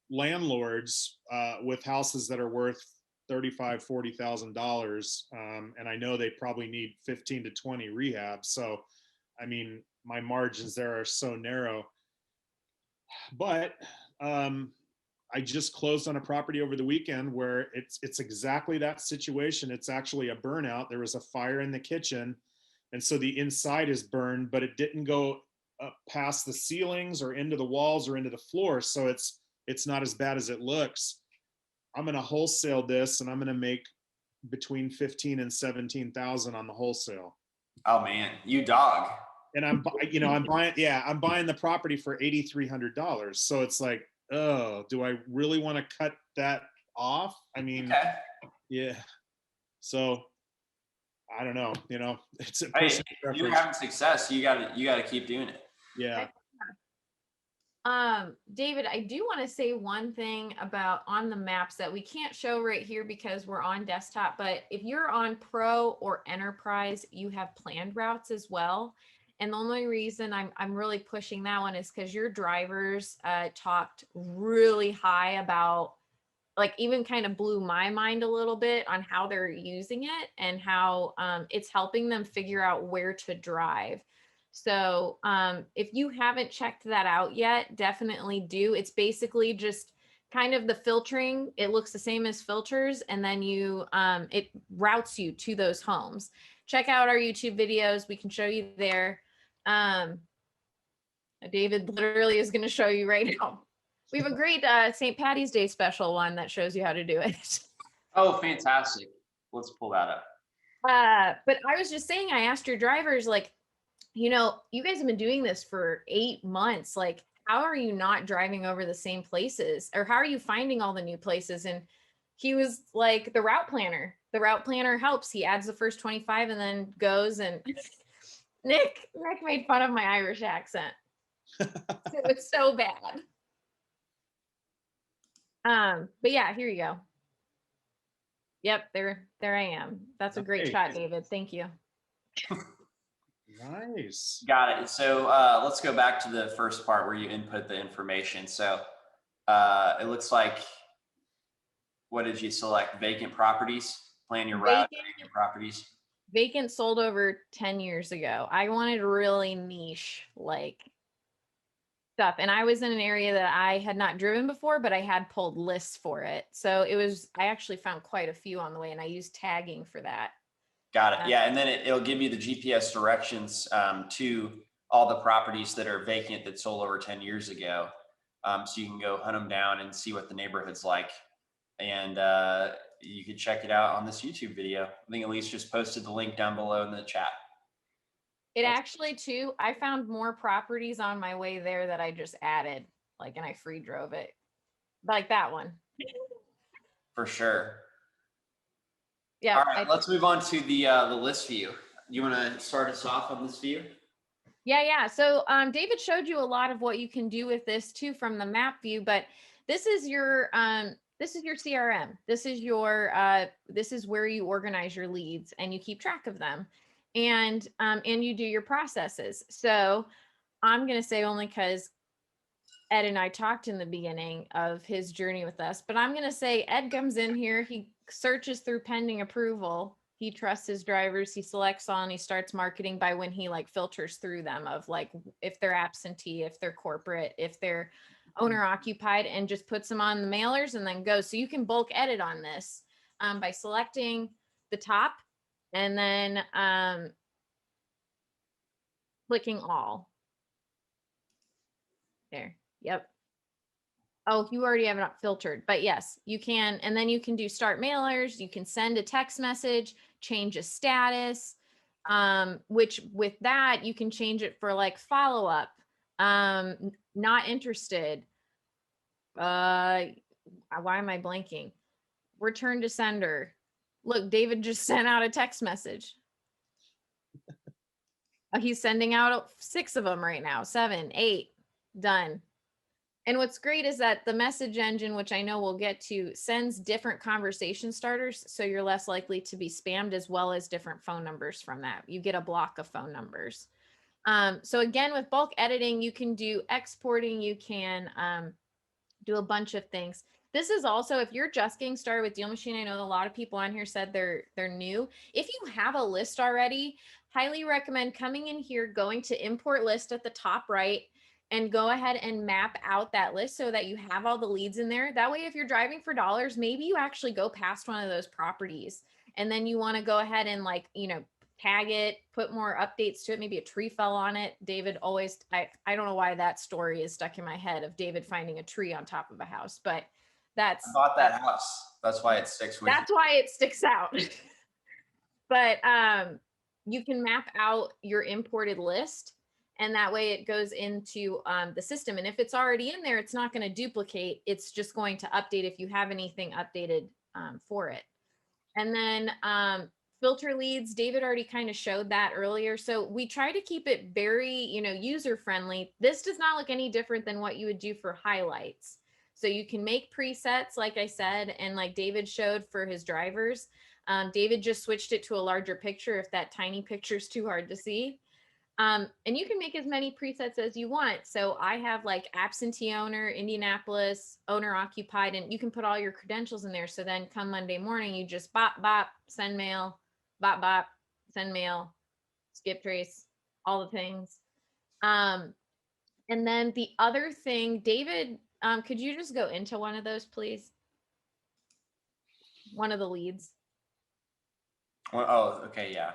landlords with houses that are worth $35,000, $40,000. And I know they probably need 15 to 20 rehab. So, I mean, my margins there are so narrow. But I just closed on a property over the weekend where it's exactly that situation. It's actually a burnout. There was a fire in the kitchen, and so the inside is burned, but it didn't go up past the ceilings or into the walls or into the floor. So it's not as bad as it looks. I'm going to wholesale this, and I'm going to make between 15 and 17,000 on the wholesale. Oh man, you dog. And I'm buying the property for $8,300. So it's like, oh, do I really want to cut that off? I mean, Okay. yeah. So I don't know, it's a Hey, personal preference. you're having success. You gotta keep doing it. Yeah. David, I do want to say one thing about on the maps that we can't show right here because we're on desktop, but if you're on Pro or Enterprise, you have planned routes as well. And the only reason I'm really pushing that one is because your drivers talked really high about, like, even kind of blew my mind a little bit on how they're using it and how it's helping them figure out where to drive. So if you haven't checked that out yet, definitely do. It's basically just kind of the filtering. It looks the same as filters, and then it routes you to those homes. Check out our YouTube videos. We can show you there. David literally is going to show you right now. We have a great St. Patty's Day special one that shows you how to do it. Oh, fantastic. Let's pull that up. But I was just saying, I asked your drivers, like, you guys have been doing this for 8 months. Like, how are you not driving over the same places? Or how are you finding all the new places? And he was like, the route planner. The route planner helps. He adds the first 25 and then goes. And Nick made fun of my Irish accent. It was so bad. But yeah, here you go. Yep, there I am. That's a great shot, David. Thank you. Nice. Got it. So let's go back to the first part where you input the information. So it looks like, what did you select? Vacant properties? Plan your route, vacant properties. Vacant sold over 10 years ago. I wanted really niche, like, stuff. And I was in an area that I had not driven before, but I had pulled lists for it. So I actually found quite a few on the way, and I used tagging for that. Got it. Yeah. And then it'll give you the GPS directions to all the properties that are vacant that sold over 10 years ago. So you can go hunt them down and see what the neighborhood's like. And you can check it out on this YouTube video. I think Elise just posted the link down below in the chat. Actually, too, I found more properties on my way there that I just added, like, and I free drove it. Like that one. For sure. Yeah. All right, let's move on to the list view. You want to start us off on this view? Yeah. So David showed you a lot of what you can do with this too from the map view, but this is your CRM. This is where you organize your leads and you keep track of them, and you do your processes. So I'm going to say, only because Ed and I talked in the beginning of his journey with us, but I'm going to say Ed comes in here, he searches through pending approval. He trusts his drivers. He selects all, and he starts marketing by when he filters through them of if they're absentee, if they're corporate, if they're owner occupied, and just puts them on the mailers and then goes. So you can bulk edit on this by selecting the top and then clicking all. There. Yep. Oh, you already have it filtered, but yes, you can. And then you can do start mailers. You can send a text message, change a status, which with that, you can change it for follow up, not interested. Why am I blanking? Return to sender. Look, David just sent out a text message. He's sending out 6 of them right now, 7, 8, done. And what's great is that the message engine, which I know we'll get to, sends different conversation starters. So you're less likely to be spammed, as well as different phone numbers from that. You get a block of phone numbers. So again, with bulk editing, you can do exporting. You can do a bunch of things. This is also, if you're just getting started with DealMachine, I know a lot of people on here said they're new. If you have a list already, highly recommend coming in here, going to import list at the top right, and go ahead and map out that list so that you have all the leads in there. That way, if you're driving for dollars, maybe you actually go past one of those properties and then you want to go ahead and tag it, put more updates to it. Maybe a tree fell on it. David always, I don't know why that story is stuck in my head of David finding a tree on top of a house, but I bought that house. That's why it sticks with That's why it sticks out. But you can map out your imported list And that way it goes into the system. And if it's already in there, it's not going to duplicate. It's just going to update if you have anything updated for it. And then filter leads, David already kind of showed that earlier. So we try to keep it very, user friendly. This does not look any different than what you would do for highlights. So you can make presets, like I said, and like David showed for his drivers. David just switched it to a larger picture if that tiny picture is too hard to see. And you can make as many presets as you want. So I have like absentee owner, Indianapolis, owner occupied, and you can put all your credentials in there. So then come Monday morning, you just bop, bop, send mail, bop, bop, send mail, skip trace, all the things. And then the other thing, David, could you just go into one of those, please? One of the leads. Oh, okay, yeah.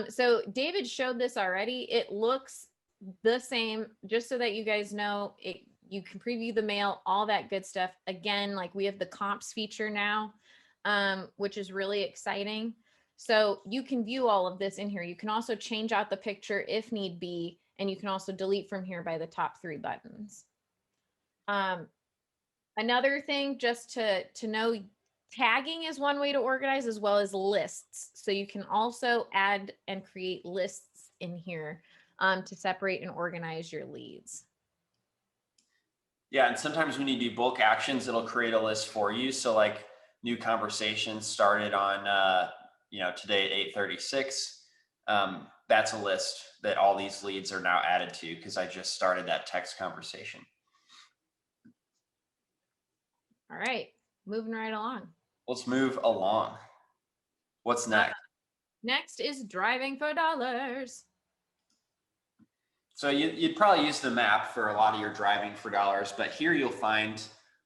So David showed this already. It looks the same, just so that you guys know, you can preview the mail, all that good stuff. Again, like we have the comps feature now, which is really exciting. So you can view all of this in here. You can also change out the picture if need be, and you can also delete from here by the top 3 buttons. Another thing just to know, tagging is one way to organize, as well as lists. So you can also add and create lists in here to separate and organize your leads. Yeah, and sometimes when you do bulk actions, it'll create a list for you. So like new conversations started on, today at 8:36. That's a list that all these leads are now added to because I just started that text conversation. All right, moving right along. Let's move along. What's next? Next is driving for dollars. So you'd probably use the map for a lot of your driving for dollars, but here you'll find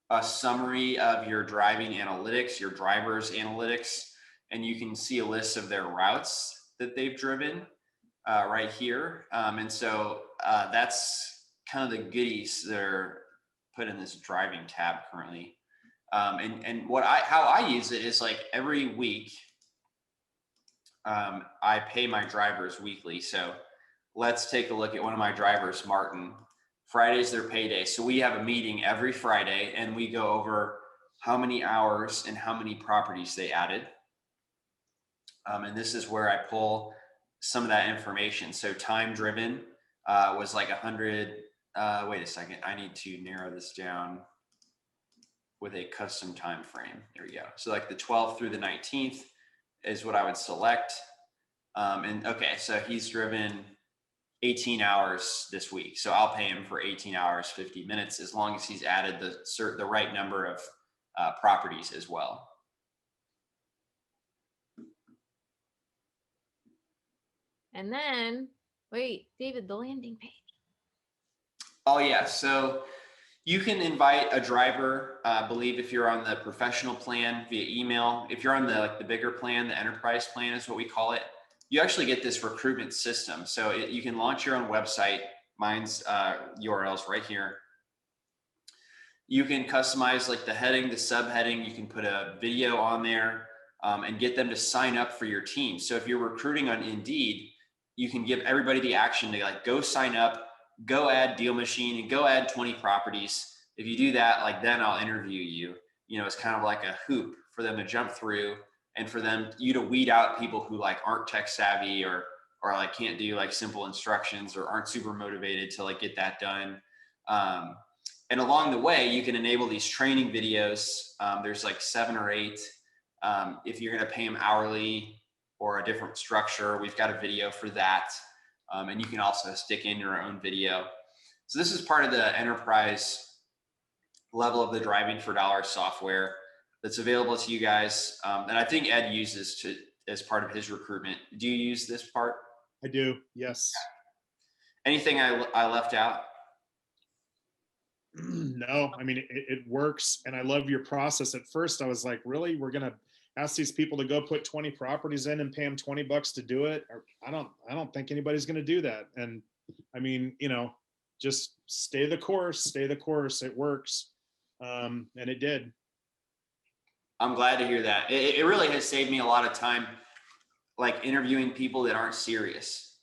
a summary of your driving analytics, your driver's analytics, and you can see a list of their routes that they've driven right here. And so that's kind of the goodies that are put in this driving tab currently. And how I use it is like every week, I pay my drivers weekly. So let's take a look at one of my drivers, Martin. Friday's their payday. So we have a meeting every Friday and we go over how many hours and how many properties they added. And this is where I pull some of that information. So time driven was like 100. Wait a second. I need to narrow this down with a custom time frame. There we go. So like the 12th through the 19th is what I would select. And okay, so he's driven 18 hours this week. So I'll pay him for 18 hours, 50 minutes, as long as he's added the right number of properties as well. And then, wait, David, the landing page. Oh yeah, so you can invite a driver, I believe if you're on the professional plan via email. If you're on the bigger plan, the enterprise plan is what we call it, you actually get this recruitment system. So you can launch your own website. Mine's URL's right here. You can customize like the heading, the subheading. You can put a video on there and get them to sign up for your team. So if you're recruiting on Indeed, you can give everybody the action to like go sign up, go add DealMachine and go add 20 properties. If you do that, like then I'll interview you. It's kind of like a hoop for them to jump through and for you to weed out people who like aren't tech savvy or like can't do like simple instructions or aren't super motivated to like get that done. And along the way, you can enable these training videos. There's like 7 or 8. If you're going to pay them hourly or a different structure, we've got a video for that. And you can also stick in your own video. So this is part of the enterprise level of the driving for dollars software that's available to you guys. And I think Ed uses as part of his recruitment. Do you use this part? I do, yes. Anything I left out? No, I mean, it works. And I love your process. At first I was like, really, we're going to ask these people to go put 20 properties in and pay them $20 to do it? Or I don't think anybody's going to do that. And I mean, just stay the course. It works. And it did. I'm glad to hear that. It really has saved me a lot of time, like interviewing people that aren't serious.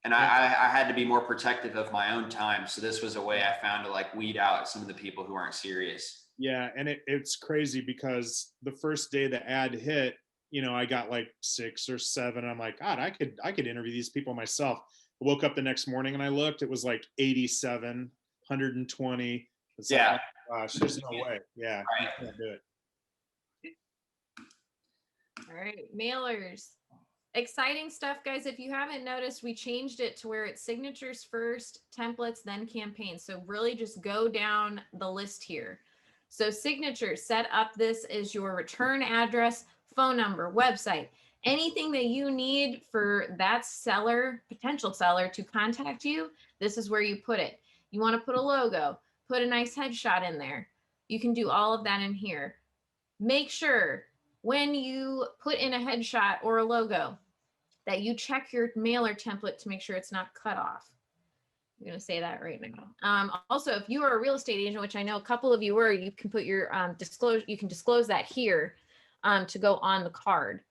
And I had to be more protective of my own time. So this was a way I found to like weed out some of the people who aren't serious. Yeah, and it's crazy because the first day the ad hit, you know, I got like 6 or 7. I'm like, God, I could interview these people myself. I woke up the next morning and I looked, it was like 87, 120. It's Yeah. like, oh gosh, there's no way. Yeah, Right. you can't do it. All right, mailers. Exciting stuff, guys. If you haven't noticed, we changed it to where it's signatures first, templates, then campaigns. So really just go down the list here. So signatures, set up this as your return address, phone number, website, anything that you need for that seller, potential seller to contact you. This is where you put it. You want to put a logo, put a nice headshot in there. You can do all of that in here. Make sure when you put in a headshot or a logo that you check your mailer template to make sure it's not cut off. I'm going to say that right now. Also, if you are a real estate agent, which I know a couple of you were, you can put your disclosure, you can disclose that here to go on the card.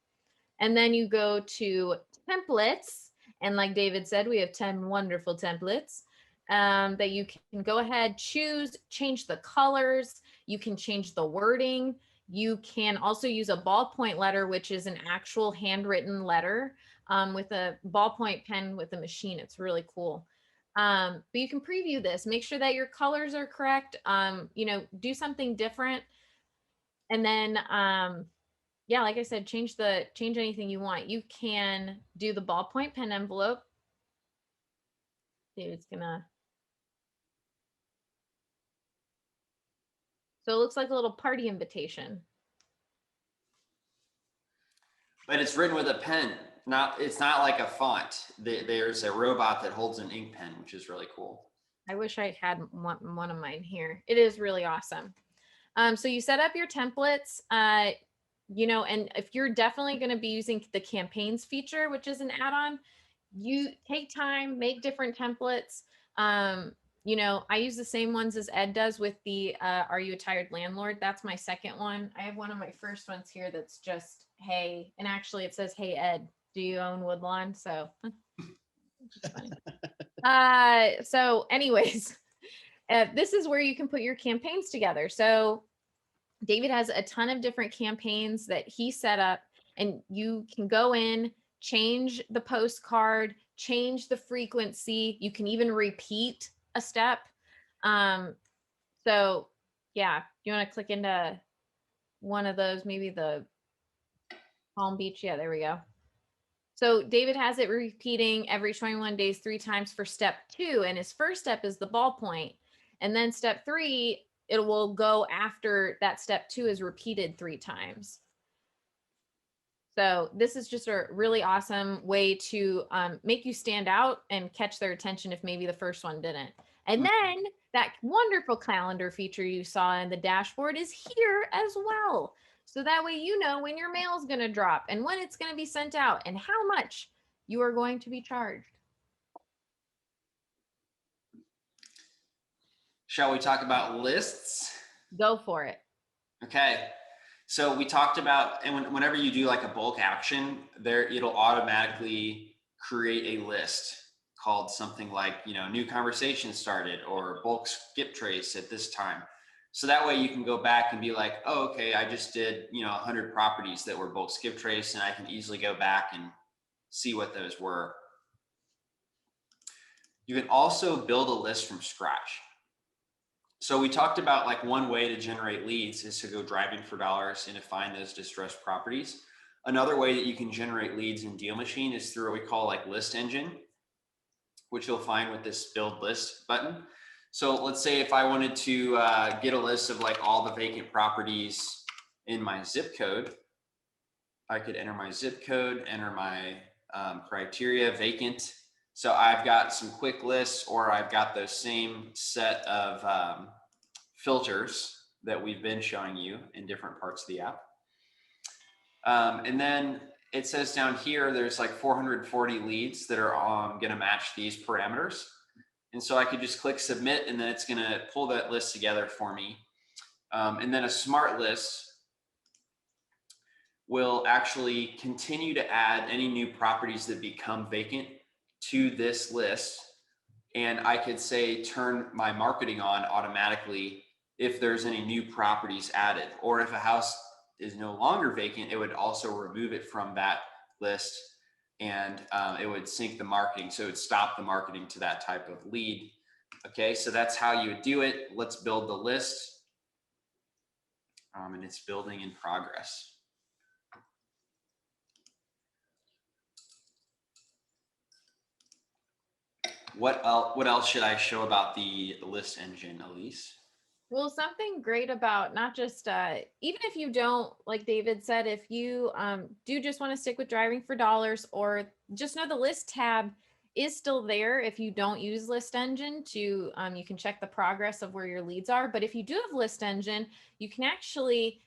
And then you go to templates. And like David said, we have 10 wonderful templates that you can go ahead, choose, change the colors. You can change the wording. You can also use a ballpoint letter, which is an actual handwritten letter with a ballpoint pen with a machine. It's really cool. But you can preview this, make sure that your colors are correct, you know, do something different. And then, yeah, like I said, change anything you want. You can do the ballpoint pen envelope. David's gonna. So it looks like a little party invitation. But it's written with a pen. It's not like a font. There's a robot that holds an ink pen, which is really cool. I wish I had one of mine here. It is really awesome. So you set up your templates, you know, and if you're definitely going to be using the campaigns feature, which is an add-on, you take time, make different templates. You know, I use the same ones as Ed does with the Are You a Tired Landlord? That's my second one. I have one of my first ones here that's just, hey, and actually it says, hey, Ed, do you own Woodlawn? So, so anyways, this is where you can put your campaigns together. So David has a ton of different campaigns that he set up, and you can go in, change the postcard, change the frequency. You can even repeat a step. So yeah, you want to click into one of those, maybe the Palm Beach. Yeah, there we go. So David has it repeating every 21 days 3 times for step 2. And his first step is the ballpoint. And then step 3, it will go after that step 2 is repeated 3 times. So this is just a really awesome way to make you stand out and catch their attention if maybe the first one didn't. And then that wonderful calendar feature you saw in the dashboard is here as well. So that way you know when your mail is going to drop and when it's going to be sent out and how much you are going to be charged. Shall we talk about lists? Go for it. Okay. So we talked about, and whenever you do like a bulk action, it'll automatically create a list called something like, you know, new conversation started or bulk skip trace at this time. So that way you can go back and be like, oh, okay, I just did, you know, 100 properties that were bulk skip trace, and I can easily go back and see what those were. You can also build a list from scratch. So we talked about like one way to generate leads is to go driving for dollars and to find those distressed properties. Another way that you can generate leads in DealMachine is through what we call like list engine, which you'll find with this build list button. So let's say if I wanted to get a list of like all the vacant properties in my zip code, I could enter my zip code, enter my criteria, vacant. So I've got some quick lists, or I've got those same set of filters that we've been showing you in different parts of the app. And then it says down here, there's like 440 leads that are going to match these parameters. And so I could just click submit, and then it's going to pull that list together for me. And then a smart list will actually continue to add any new properties that become vacant to this list, and I could say turn my marketing on automatically if there's any new properties added, or if a house is no longer vacant, it would also remove it from that list, and it would sync the marketing. So it would stop the marketing to that type of lead. Okay, so that's how you would do it. Let's build the list. And it's building in progress. What else should I show about the list engine, Elise? Well, something great about not just, even if you don't, like David said, if you do just want to stick with driving for dollars, or just know the list tab is still there if you don't use list engine to, you can check the progress of where your leads are. But if you do have list engine, you can actually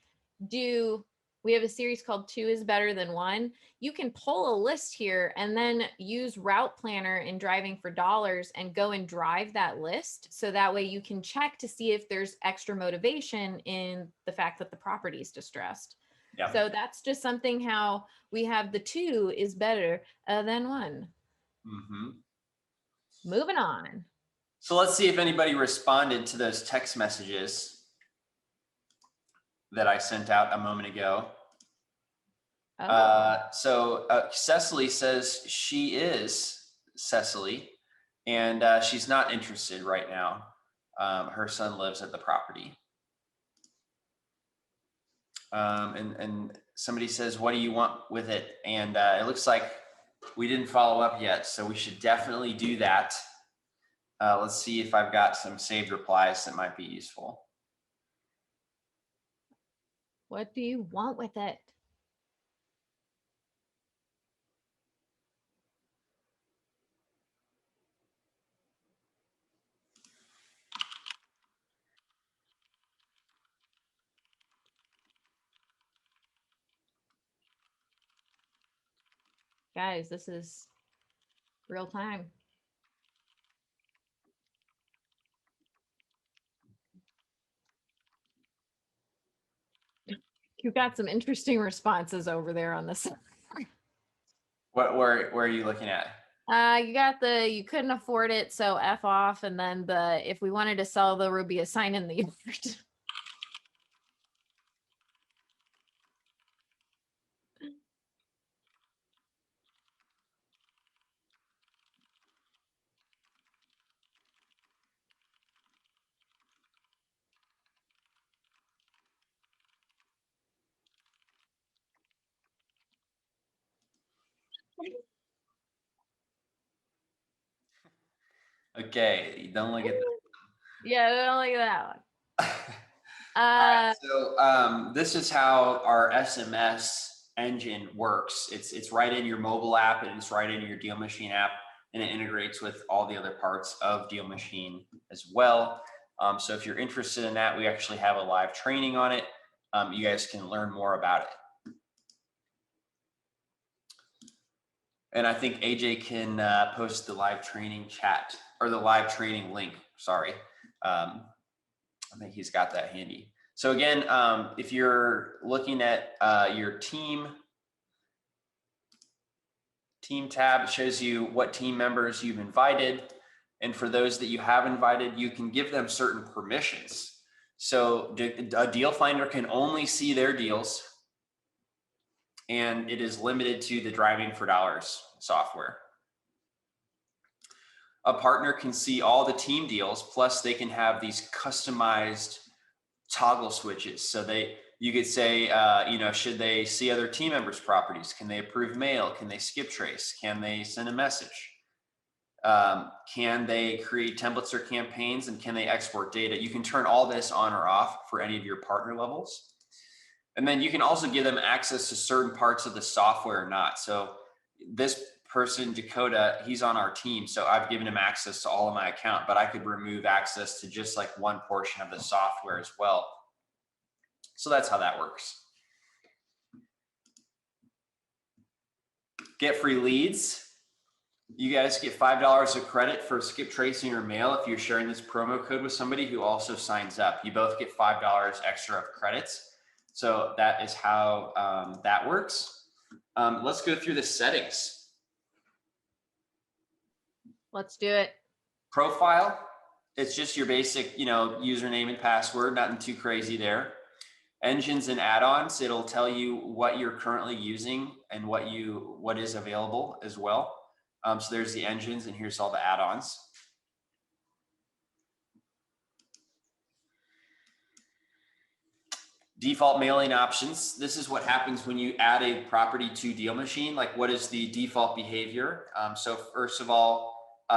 do, we have a series called 2 is better than 1. You can pull a list here and then use Route Planner in driving for dollars and go and drive that list. So that way you can check to see if there's extra motivation in the fact that the property is distressed. Yep. So that's just something how we have the 2 is better than 1. Mm-hmm. Moving on. So let's see if anybody responded to those text messages that I sent out a moment ago. So Cecily says she is Cecily, and she's not interested right now. Her son lives at the property. And somebody says, what do you want with it? And it looks like we didn't follow up yet, so we should definitely do that. Let's see if I've got some saved replies that might be useful. What do you want with it? Guys, this is real time. You got some interesting responses over there on this. Where are you looking at? You got the, you couldn't afford it, so F off. And then the, if we wanted to sell, there would be a sign in the yard. Okay, don't look at that. Yeah, don't look at that one. Right, so this is how our SMS engine works. It's right in your mobile app, and it's right in your DealMachine app, and it integrates with all the other parts of DealMachine as well. So if you're interested in that, we actually have a live training on it. You guys can learn more about it. And I think AJ can post the live training chat, or the live training link, sorry. I think he's got that handy. So again, if you're looking at your team tab, it shows you what team members you've invited. And for those that you have invited, you can give them certain permissions. So a deal finder can only see their deals, and it is limited to the Driving for Dollars software. A partner can see all the team deals, plus they can have these customized toggle switches. So you could say, should they see other team members' properties? Can they approve mail? Can they skip trace? Can they send a message? Can they create templates or campaigns? And can they export data? You can turn all this on or off for any of your partner levels. And then you can also give them access to certain parts of the software or not. So this person, Dakota, he's on our team. So I've given him access to all of my account, but I could remove access to just like one portion of the software as well. So that's how that works. Get free leads. You guys get $5 of credit for skip tracing or mail if you're sharing this promo code with somebody who also signs up. You both get $5 extra of credits. So that is how that works. Let's go through the settings. Let's do it. Profile, it's just your basic, username and password, nothing too crazy there. Engines and add-ons, it'll tell you what you're currently using and what is available as well. So there's the engines, and here's all the add-ons. Default mailing options. This is what happens when you add a property to DealMachine. Like, what is the default behavior? So first of all,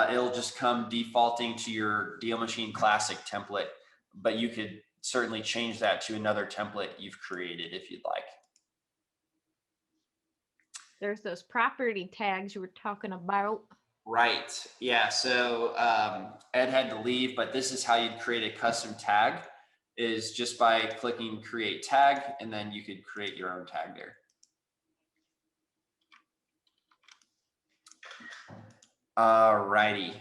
it'll just come defaulting to your DealMachine Classic template, but you could certainly change that to another template you've created if you'd like. There's those property tags you were talking about. Right. Yeah. So Ed had to leave, but this is how you'd create a custom tag, is just by clicking create tag, and then you could create your own tag there. All righty.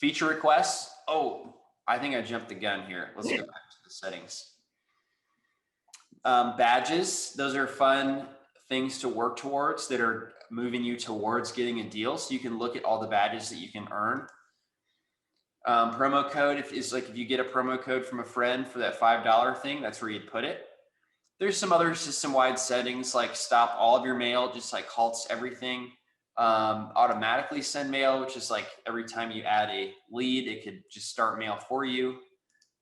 Feature requests. Oh, I think I jumped the gun here. Let's go back to the settings. Badges. Those are fun things to work towards that are moving you towards getting a deal. So you can look at all the badges that you can earn. Promo code, if you get a promo code from a friend for that $5 thing, that's where you'd put it. There's some other system-wide settings, like stop all of your mail, just like halts everything. Automatically send mail, which is like every time you add a lead, it could just start mail for you.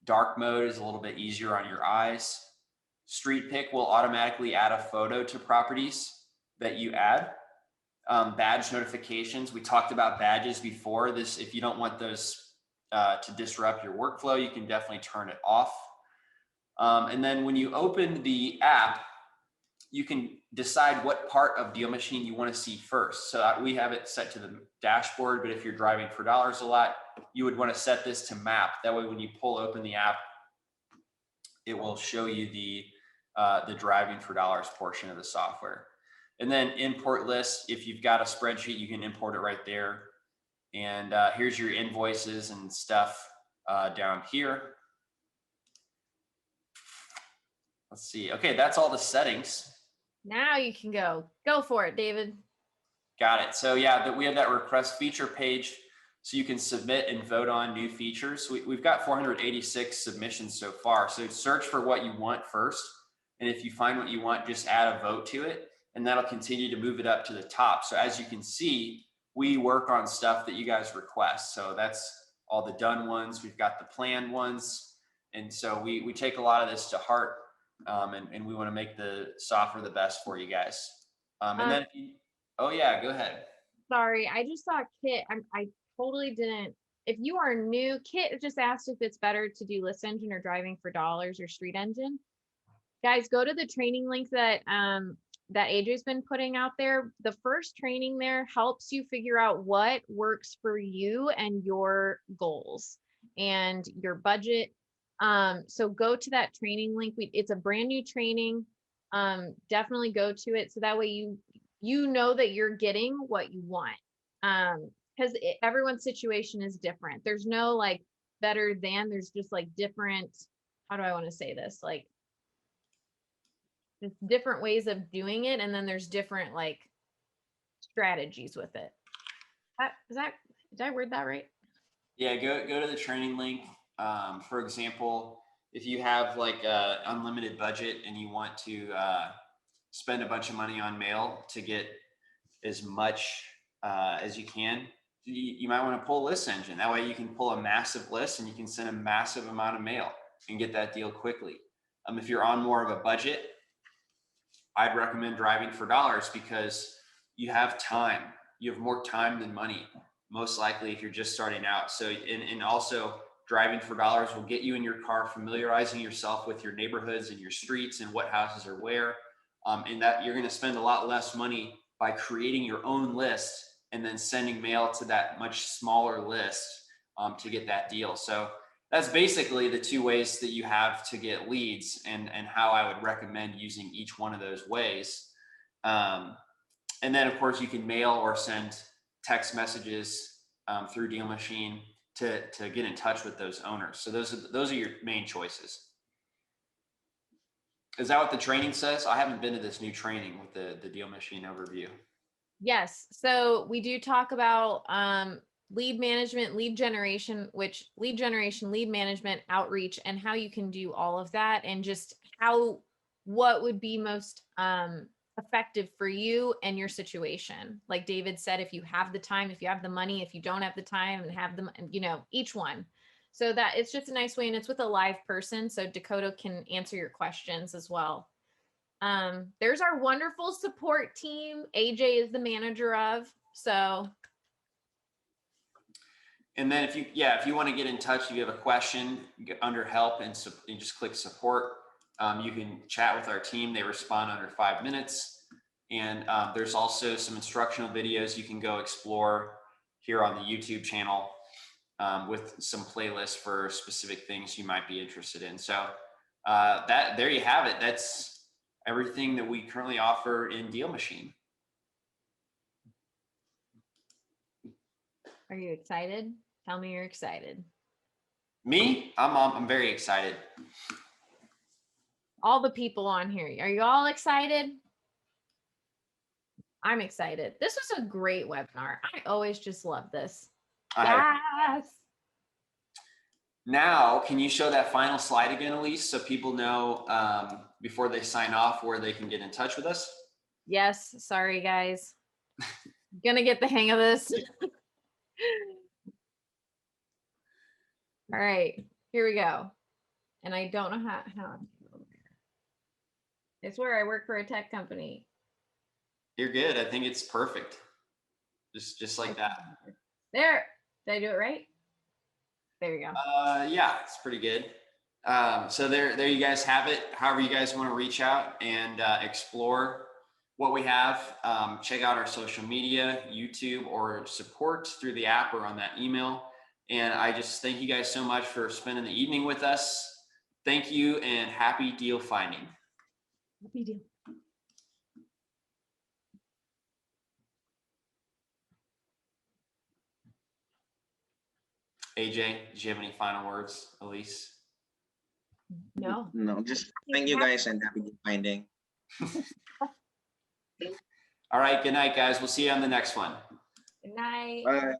Dark mode is a little bit easier on your eyes. Street pick will automatically add a photo to properties that you add. Badge notifications, we talked about badges before. This, if you don't want those to disrupt your workflow, you can definitely turn it off. And then when you open the app, you can decide what part of DealMachine you want to see first. So we have it set to the dashboard, but if you're driving for dollars a lot, you would want to set this to map. That way, when you pull open the app, it will show you the driving for dollars portion of the software. And then import lists. If you've got a spreadsheet, you can import it right there. And here's your invoices and stuff down here. Let's see. Okay, that's all the settings. Now you can go for it, David. Got it. So yeah, we have that request feature page, so you can submit and vote on new features. We've got 486 submissions so far. So search for what you want first. And if you find what you want, just add a vote to it, and that'll continue to move it up to the top. So as you can see, we work on stuff that you guys request. So that's all the done ones. We've got the planned ones. And so we take a lot of this to heart. And we want to make the software the best for you guys. And then, oh yeah, go ahead. Sorry, I just saw Kit. I totally didn't. If you are new, Kit just asked if it's better to do list engine or driving for dollars or street engine. Guys, go to the training link that that AJ's been putting out there. The first training there helps you figure out what works for you and your goals and your budget. So go to that training link. It's a brand new training. Definitely go to it. So that way you know that you're getting what you want. Because everyone's situation is different. There's no like better than, there's just like different, how do I want to say this? Like just different ways of doing it. And then there's different like strategies with it. Did I word that right? Yeah, go to the training link. For example, if you have like a unlimited budget and you want to spend a bunch of money on mail to get as much as you can, you might want to pull a list engine. That way you can pull a massive list and you can send a massive amount of mail and get that deal quickly. If you're on more of a budget, I'd recommend driving for dollars because you have time. You have more time than money, most likely if you're just starting out. So, and also driving for dollars will get you in your car, familiarizing yourself with your neighborhoods and your streets and what houses are where. And that you're going to spend a lot less money by creating your own list and then sending mail to that much smaller list to get that deal. So that's basically the two ways that you have to get leads and how I would recommend using each one of those ways. And then of course you can mail or send text messages through DealMachine to get in touch with those owners. So those are your main choices. Is that what the training says? I haven't been to this new training with the DealMachine overview. Yes. So we do talk about lead management, lead generation, lead management, outreach, and how you can do all of that, and just what would be most effective for you and your situation. Like David said, if you have the time, if you have the money, if you don't have the time and have them, each one. So that it's just a nice way, and it's with a live person, so Dakota can answer your questions as well. There's our wonderful support team. AJ is the manager of, so. And then if you want to get in touch, if you have a question, under help and you just click support. You can chat with our team. They respond under 5 minutes. And there's also some instructional videos you can go explore here on the YouTube channel with some playlists for specific things you might be interested in. So there you have it. That's everything that we currently offer in DealMachine. Are you excited? Tell me you're excited. Me? I'm very excited. All the people on here, are you all excited? I'm excited. This was a great webinar. I always just love this. Yes. Now, can you show that final slide again, Elise, so people know before they sign off where they can get in touch with us? Yes. Sorry, guys. Gonna get the hang of this. All right, here we go. And I don't know how I swear I work for a tech company. You're good. I think it's perfect. Just like that. There. Did I do it right? There you go. Yeah, it's pretty good. So there you guys have it. However you guys want to reach out and explore what we have, check out our social media, YouTube, or support through the app or on that email. And I just thank you guys so much for spending the evening with us. Thank you and happy deal finding. Happy deal. AJ, did you have any final words, Elise? No. No, just thank you guys and happy deal finding. All right, good night, guys. We'll see you on the next one. Good night. Bye.